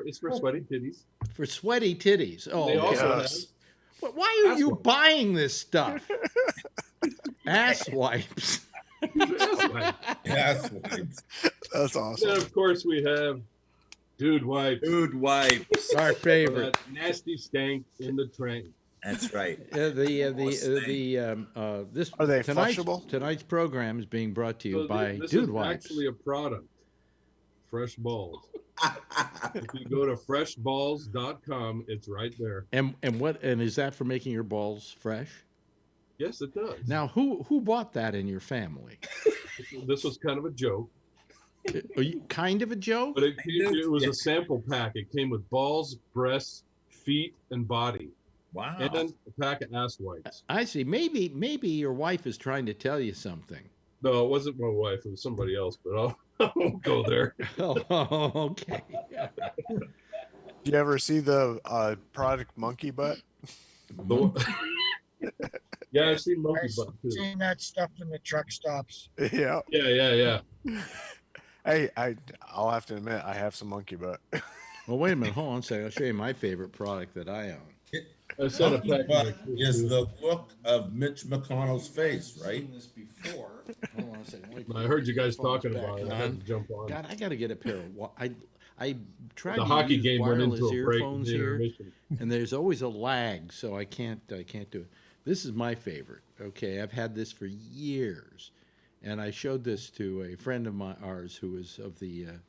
It's for sweaty titties. For sweaty titties. Oh, They also have Why are you buying this stuff? Ass wipes. Ass wipes. That's awesome. And of course, we have dude wipes. Dude wipes. Our favorite. That nasty stank in the train. That's right. This Are they flushable? Tonight's program is being brought to you by this Dude is Wipes. actually a product. Fresh Balls. If you go to freshballs.com, it's right there. And is that for making your balls fresh? Yes, it does. Now, who bought that in your family? This was kind of a joke. Kind of a joke? But it was a sample pack. It came with balls, breasts, feet, and body. Wow. And a pack of ass wipes. I see. Maybe your wife is trying to tell you something. No, it wasn't my wife. It was somebody else, but I won't go there. Oh, okay. Do you ever see the product Monkey Butt? Yeah, I've seen Monkey Butt too. Seen that stuff in the truck stops. Yeah. Yeah. Hey, I'll have to admit, I have some Monkey Butt. Well, wait a minute. Hold on a second. I'll show you my favorite product that I own. Monkey Butt is the look of Mitch McConnell's face, right? This before. Hold on a second. I heard you guys talking about it. I had to jump on. God, I got to get a pair of. I tried The to hockey use game went into wireless a break earphones in the here, intermission. and there's always a lag, so I can't do it. This is my favorite. Okay, I've had this for years, and I showed this to a friend of ours who is of the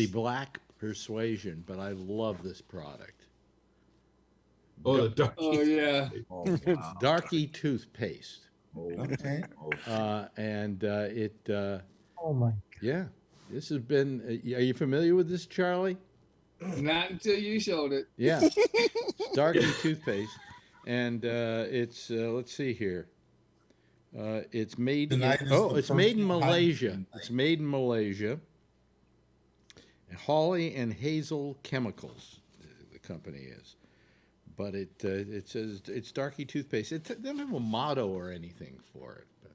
black persuasion, but I love this product. Oh, the Darky. Oh, yeah. Oh, wow. It's Darky toothpaste. Okay. And it. Oh my. Yeah, this has been. Are you familiar with this, Charlie? Not until you showed it. Yeah, it's Darky toothpaste, and it's. Let's see here. It's made. It's made in Malaysia. It's made in Malaysia. Hawley and Hazel Chemicals, the company is. But it says it's Darky toothpaste. It doesn't have a motto or anything for it. But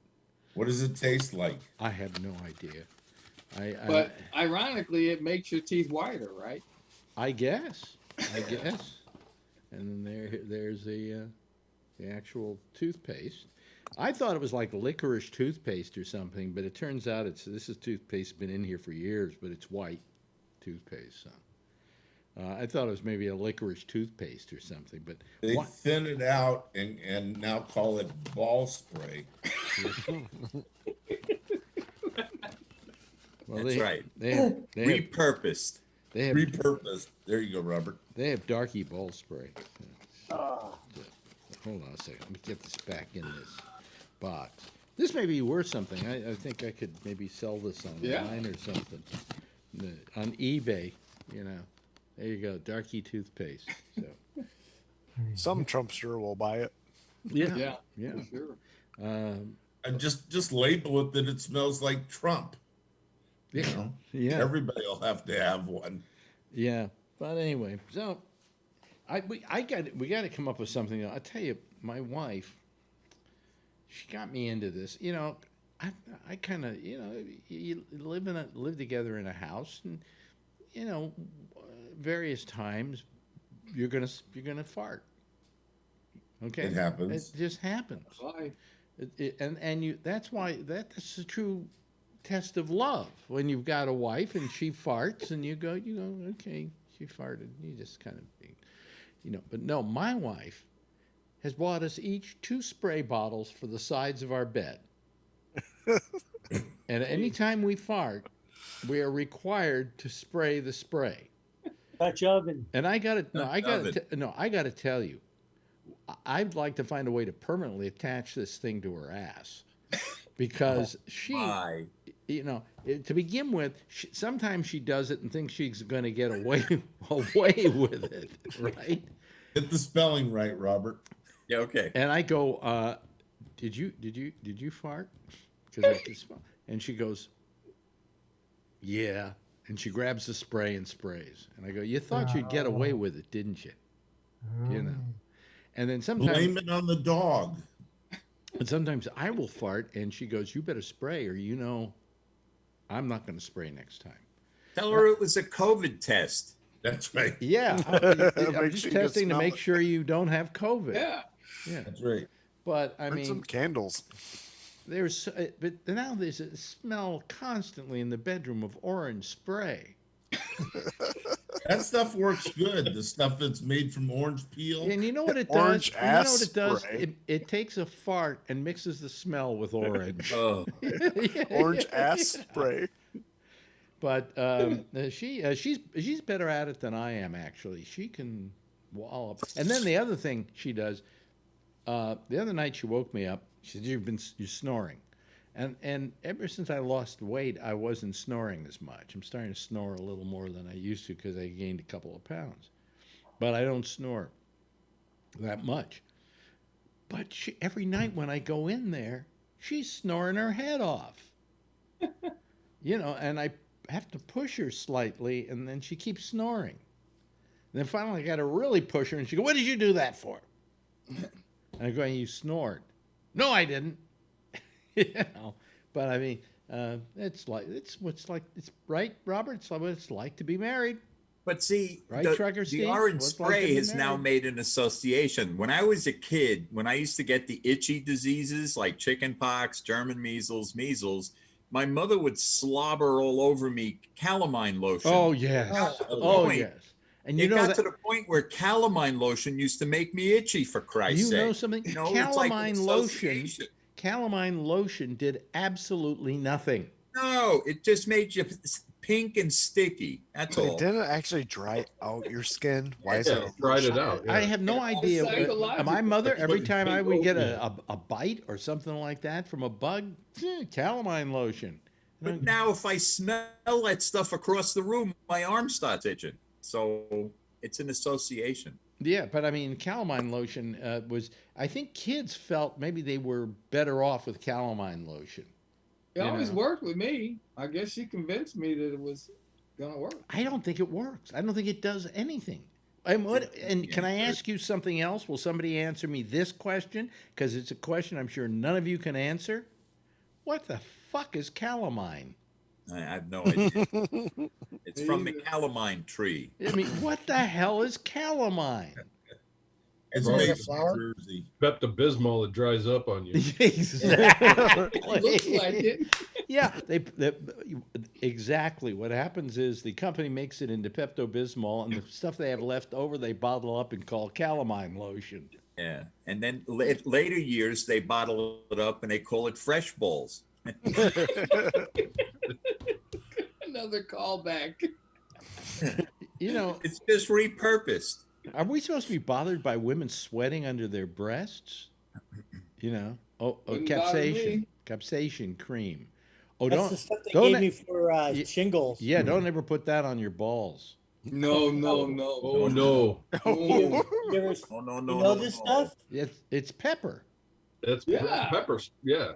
what does it taste like? I have no idea. But ironically, it makes your teeth whiter, right? I guess. And then there's the actual toothpaste. I thought it was like licorice toothpaste or something, but it turns out this is toothpaste been in here for years, but it's white toothpaste. So. I thought it was maybe a licorice toothpaste or something, but they thin it out and now call it ball spray. Well, that's right. They have repurposed. Repurposed. There you go, Robert. They have Darky ball spray. Hold on a second. Let me get this back in this box. This may be worth something. I think I could maybe sell this online or something. On eBay, There you go, Darky toothpaste. So, some Trumpster will buy it. Yeah. Sure. And just label it that it smells like Trump. Yeah. Everybody will have to have one. Yeah, but anyway, so we got to come up with something. I tell you, my wife, she got me into this. I kind of you live together in a house, and various times you're gonna fart. Okay, it happens. It just happens. Why? That's the true test of love. When you've got a wife and she farts, and you go, okay, she farted. You just kind of, But no, my wife has bought us each 2 spray bottles for the sides of our bed. And anytime we fart, we are required to spray the spray. Dutch oven. And I got to tell you, I'd like to find a way to permanently attach this thing to her ass, because to begin with, sometimes she does it and thinks she's going to get away with it, right? Get the spelling right, Robert. Yeah, okay. And I go, did you fart? And she goes, yeah. And she grabs the spray and sprays. And I go, you thought you'd get away with it, didn't you? And then sometimes blame it on the dog. And sometimes I will fart, and she goes, you better spray, or I'm not going to spray next time. Tell her it was a COVID test. That's right. Yeah, I'm just testing to make sure you don't have COVID. Yeah, that's right. But I Burn mean, some candles. but now there's a smell constantly in the bedroom of orange spray. That stuff works good. The stuff that's made from orange peel. And you know what it Orange does? You know what it does? spray. It takes a fart and mixes the smell with orange. Oh, Orange ass spray. But she's better at it than I am, actually. She can wallop. And then the other thing she does, the other night she woke me up. She said, you're snoring. And ever since I lost weight, I wasn't snoring as much. I'm starting to snore a little more than I used to because I gained a couple of pounds. But I don't snore that much. But every night when I go in there, she's snoring her head off. And I have to push her slightly, and then she keeps snoring. And then finally I got to really push her, and she goes, what did you do that for? And I'm going, you snored. No, I didn't. But I mean, it's right, Robert. It's what it's like to be married. but see, Right, the, Trucker the Steve? orange What's like to spray be has now married? made an association. When I was a kid, when I used to get the itchy diseases like chicken pox, German measles, my mother would slobber all over me calamine lotion. Oh yes. Yes. And It got to the point where calamine lotion used to make me itchy, for Christ's You sake. know something? You know, it's like an Calamine lotion did absolutely nothing. No, it just made you pink and sticky. That's all. It didn't actually dry out your skin. Why is it? Dried it out. I have no idea. My mother, every time I would get a bite or something like that from a bug, calamine lotion. But now if I smell that stuff across the room, my arm starts itching. So it's an association. Yeah, but I mean, calamine lotion was, I think kids felt maybe they were better off with calamine lotion. It always worked with me. I guess she convinced me that it was going to work. I don't think it works. I don't think it does anything. And can I ask you something else? Will somebody answer me this question? Because it's a question I'm sure none of you can answer. What the fuck is calamine? I have no idea. It's from the calamine tree. I mean, what the hell is calamine? It's Probably made from Jersey. Pepto-Bismol that dries up on you. Exactly. Looks like it. Yeah, exactly. What happens is the company makes it into Pepto-Bismol, and the stuff they have left over, they bottle up and call calamine lotion. Yeah. And then later years, they bottle it up and they call it Fresh Balls. Another callback. You know, it's just repurposed. Are we supposed to be bothered by women sweating under their breasts? You know, capsaicin cream. Oh, That's the stuff they gave me for shingles. Yeah, don't ever put that on your balls. No. Oh no. You know this stuff? It's pepper. That's peppers. Yeah.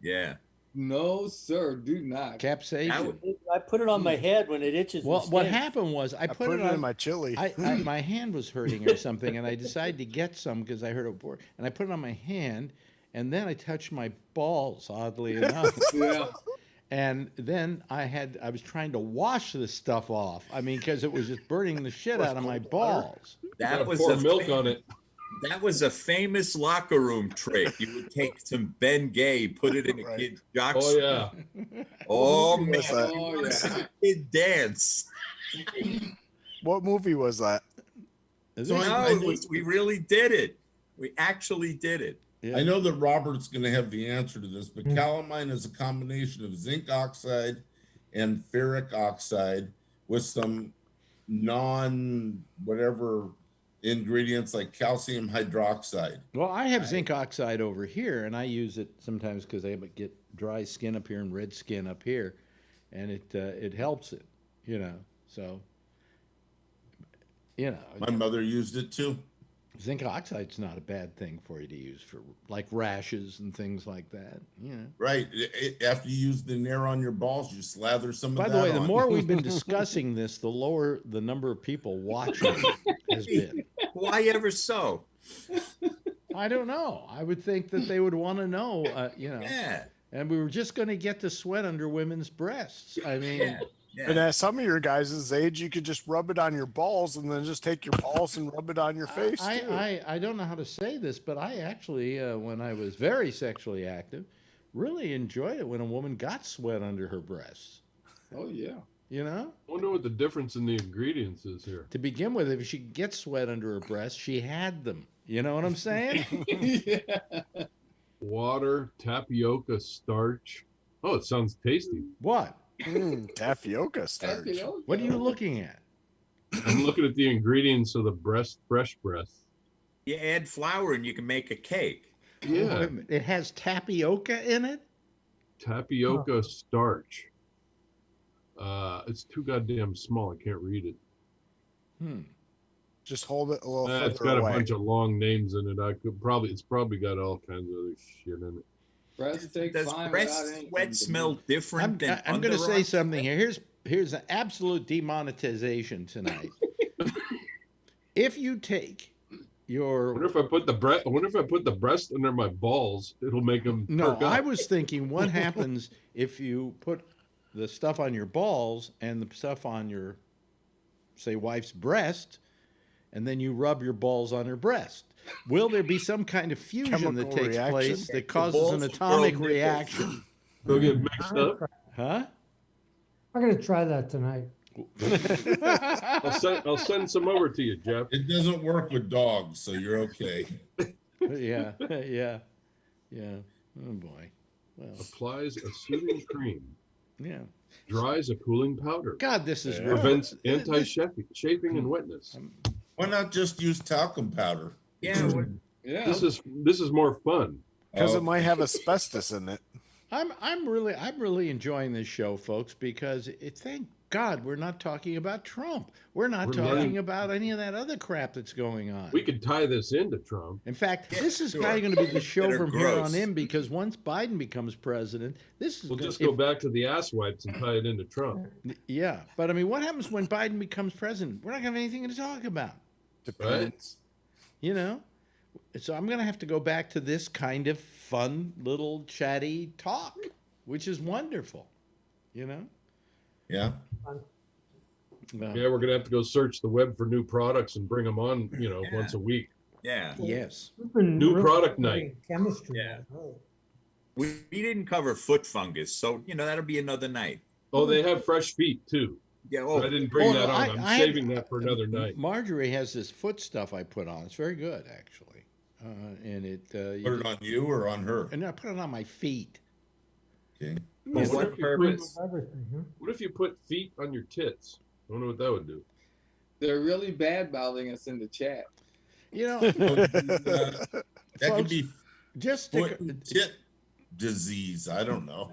Yeah. No, sir, do not. Capsaicin. I put it on my head when it itches. Well, what happened was I put it in my chili. My hand was hurting or something, and I decided to get some because I heard it before. And I put it on my hand, and then I touched my balls, oddly enough. Yeah. And then I was trying to wash this stuff off. I mean, because it was just burning the shit out of my balls. That was pour milk on it. That was a famous locker room trick. You would take some Ben Gay, put it in a kid's jock. Oh yeah. Oh man, Oh, yeah. see a kid dance. What movie was that? We really did it. We actually did it. Yeah. I know that Robert's going to have the answer to this, but calamine is a combination of zinc oxide and ferric oxide with some non-whatever ingredients like calcium hydroxide. Well, I have zinc oxide over here, and I use it sometimes because I get dry skin up here and red skin up here, and it helps it, you know. So, you know, My mother used it too. zinc oxide's not a bad thing for you to use for like rashes and things like that. You know. Right. After you use the nair on your balls, you slather some By of the that way, the on. more we've been discussing this, the lower the number of people watching has been. Why ever so? I don't know. I would think that they would want to know, you know. Yeah. And we were just going to get to sweat under women's breasts. I mean, And at some of your guys' age, you could just rub it on your balls and then just take your balls and rub it on your face, too. I don't know how to say this, but I actually, when I was very sexually active, really enjoyed it when a woman got sweat under her breasts. Oh, yeah. You know? I wonder what the difference in the ingredients is here. To begin with, if she could get sweat under her breasts, she had them. You know what I'm saying? Yeah. Water, tapioca starch. Oh, it sounds tasty. What? Tapioca starch. What are you looking at? I'm looking at the ingredients of the fresh breast. You add flour and you can make a cake. Yeah. It has tapioca in it? Tapioca starch. It's too goddamn small. I can't read it. Just hold it a little further It's got away. a bunch of long names in it. It's probably got all kinds of other shit in it. Does breast sweat smell different than I'm going to say underarm something here. Here's an absolute demonetization tonight. If you take your... I wonder if I put the breast under my balls, it'll make them No, perk up. I was thinking what happens if you put the stuff on your balls and the stuff on your, say, wife's breast, and then you rub your balls on her breast. Will there be some kind of fusion that takes place that causes an atomic reaction? They'll get mixed up. Huh? I'm going to try that tonight. I'll send some over to you, Jeff. It doesn't work with dogs, so you're okay. Yeah. Oh boy. Well, applies a soothing cream. Yeah. Dries a cooling powder. God, this is prevents anti-chafing and wetness. Why not just use talcum powder? Yeah. This is more fun because it might have asbestos in it. I'm really enjoying this show, folks, because thank God we're not talking about Trump. We're not talking about any of that other crap that's going on. We could tie this into Trump. In fact, this is probably going to be the show from here on in, because once Biden becomes president, we'll just go back to the ass wipes and tie it into Trump. Yeah, but I mean, what happens when Biden becomes president? We're not going to have anything to talk about. Depends. You know? So I'm going to have to go back to this kind of fun little chatty talk, which is wonderful. You know? Yeah. Yeah, we're gonna have to go search the web for new products and bring them on, once a week. Yeah. Yes. New product night. Chemistry. Yeah. We didn't cover foot fungus, so that'll be another night. Oh, they have fresh feet too. Yeah. I didn't bring that on. I'm saving that for another night. Marjorie has this foot stuff I put on. It's very good, actually. And it put it on you or on her? And I put it on my feet. Okay. What if you put feet on your tits? I wonder what that would do. They're really bad-mouthing us in the chat. That folks, could be just tit disease. I don't know.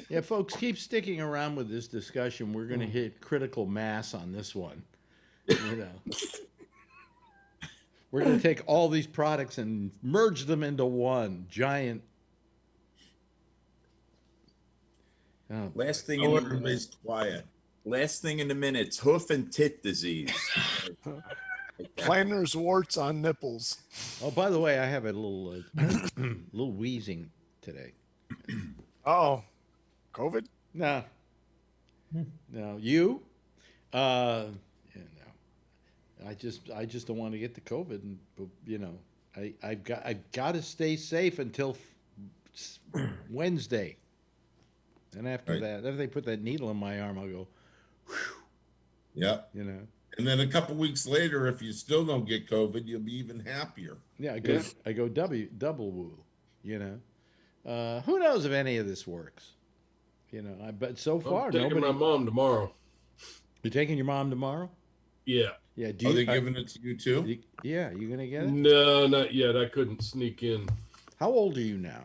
Yeah, folks, keep sticking around with this discussion. We're going to hit critical mass on this one. We're going to take all these products and merge them into one giant. Last thing everybody's quiet. Last thing in the minutes, hoof and tit disease. Planner's warts on nipples. Oh, by the way, I have a little little wheezing today. Oh, COVID? No. You? Yeah, no. I just don't want to get the COVID, and I've got to stay safe until Wednesday. And after that, after they put that needle in my arm, I'll go, whew. Yeah. And then a couple weeks later, if you still don't get COVID, you'll be even happier. Yeah, I go double woo. Who knows if any of this works? I bet so far I'm taking my mom tomorrow. You're taking your mom tomorrow? Yeah. Yeah. Are they giving it to you too? Yeah. You gonna get it? No, not yet. I couldn't sneak in. How old are you now?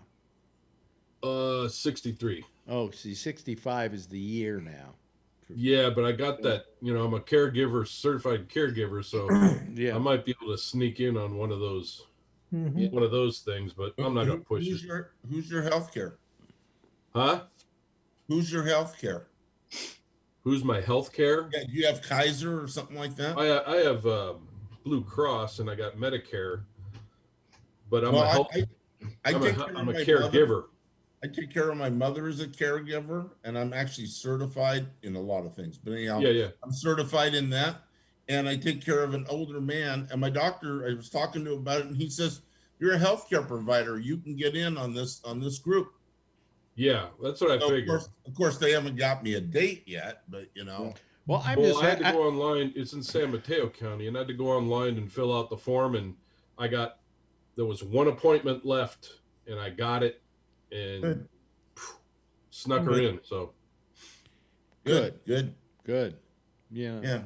63. Oh, see, 65 is the year now. Yeah, but I got that. I'm a caregiver, certified caregiver, so yeah, I might be able to sneak in on one of those, things. But I'm not gonna push it. Who's your healthcare? Huh? Who's your healthcare? Who's my healthcare? Yeah, do you have Kaiser or something like that? I have Blue Cross and I got Medicare, but I'm I'm a caregiver. I take care of my mother as a caregiver, and I'm actually certified in a lot of things. But anyhow, I'm certified in that. And I take care of an older man. And my doctor, I was talking to him about it, and he says, "You're a healthcare provider. You can get in on this group." Yeah, that's what I figured. Of course, they haven't got me a date yet, but you know. Well, I had to go online. It's in San Mateo County, and I had to go online and fill out the form. And there was one appointment left, and I got it, and snuck her in. So good. Yeah.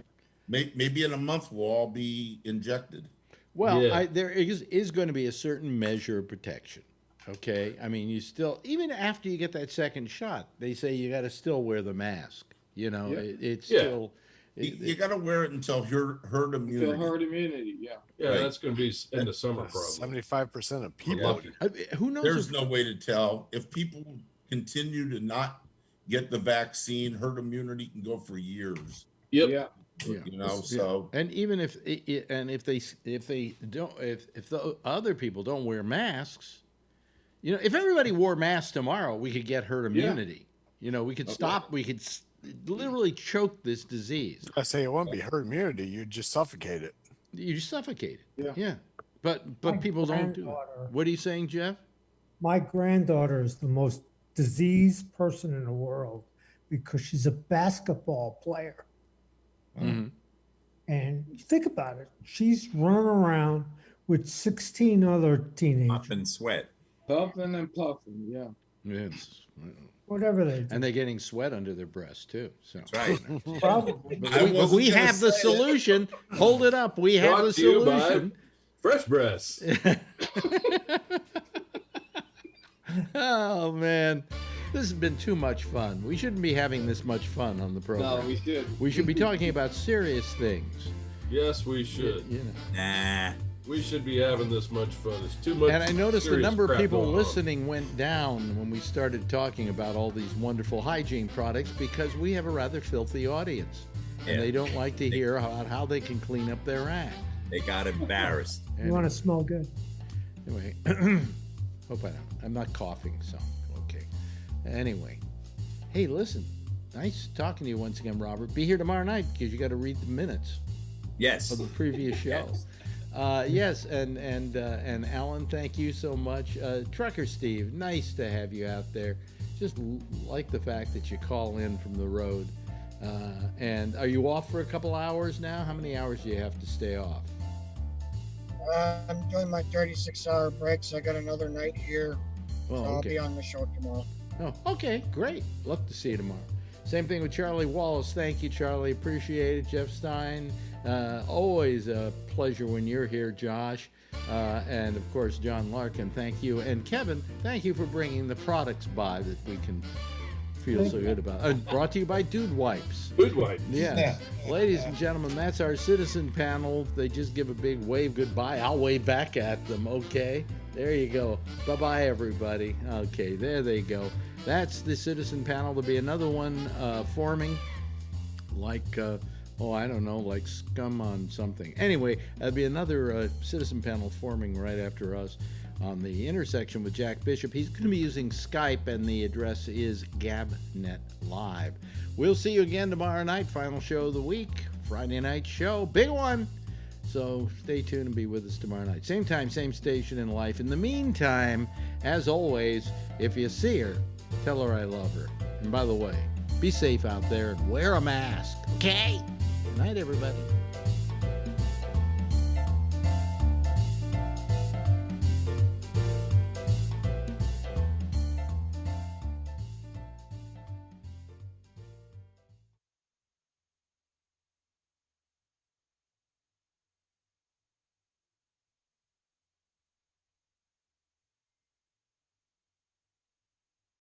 Maybe in a month we'll all be injected. Well, there is going to be a certain measure of protection. Okay, I mean, you still, even after you get that second shot, they say you got to still wear the mask. You know, it's still. You got to wear it until herd immunity. Until herd immunity, yeah, that's going to be in the summer probably. 75% of people. Who knows? There's no way to tell if people continue to not get the vaccine. Herd immunity can go for years. Yep. Yeah. You know, so and even if the other people don't wear masks, you know, if everybody wore masks tomorrow, we could get herd immunity. You know, we could stop. We could literally choke this disease. I say it won't be herd immunity. You just suffocate it. You just suffocate it. Yeah. But people don't do it. What are you saying, Jeff? My granddaughter is the most diseased person in the world because she's a basketball player. Mm-hmm. And think about it. She's running around with 16 other teenagers. Puff and sweat. Puffing and puffing, yeah. It's, whatever they do. And they're getting sweat under their breasts, too. So. That's right. Probably. But we have the solution. Hold it up. We have the solution. Fresh breasts. Oh, man. This has been too much fun. We shouldn't be having this much fun on the program. No, we should. We should be talking about serious things. Yes, we should. You know. Nah. We should be having this much fun. It's too much. And I noticed the number of crap people going on. listening went down when we started talking about all these wonderful hygiene products because we have a rather filthy audience. And they don't like to hear about how they can clean up their act. They got embarrassed. You want to smell good. Anyway, hope I'm not coughing, so okay. Anyway, hey, listen, nice talking to you once again, Robert. Be here tomorrow night because you got to read the minutes. Yes. Of the previous show. Yes, and Alan, thank you so much. Trucker Steve, nice to have you out there. Just like the fact that you call in from the road. And are you off for a couple hours now? How many hours do you have to stay off? I'm doing my 36-hour break, so I got another night here. Oh, so I'll okay. be on the show tomorrow. Oh, okay, great. Love to see you tomorrow. Same thing with Charlie Wallace. Thank you, Charlie. Appreciate it. Jeff Stein, always a pleasure when you're here, Josh. And, of course, John Larkin, thank you. And, Kevin, thank you for bringing the products by that we can feel so good about. And brought to you by Dude Wipes. Dude Wipes. Yes. Ladies and gentlemen, that's our citizen panel. They just give a big wave goodbye. I'll wave back at them, okay? There you go. Bye-bye, everybody. Okay, there they go. That's the citizen panel. There'll be another one forming like, I don't know, like scum on something. Anyway, there'll be another citizen panel forming right after us on the intersection with Jack Bishop. He's going to be using Skype, and the address is GabNet Live. We'll see you again tomorrow night, final show of the week, Friday night show, big one. So stay tuned and be with us tomorrow night. Same time, same station in life. In the meantime, as always, if you see her, tell her I love her. And by the way, be safe out there and wear a mask, okay? Good night, everybody.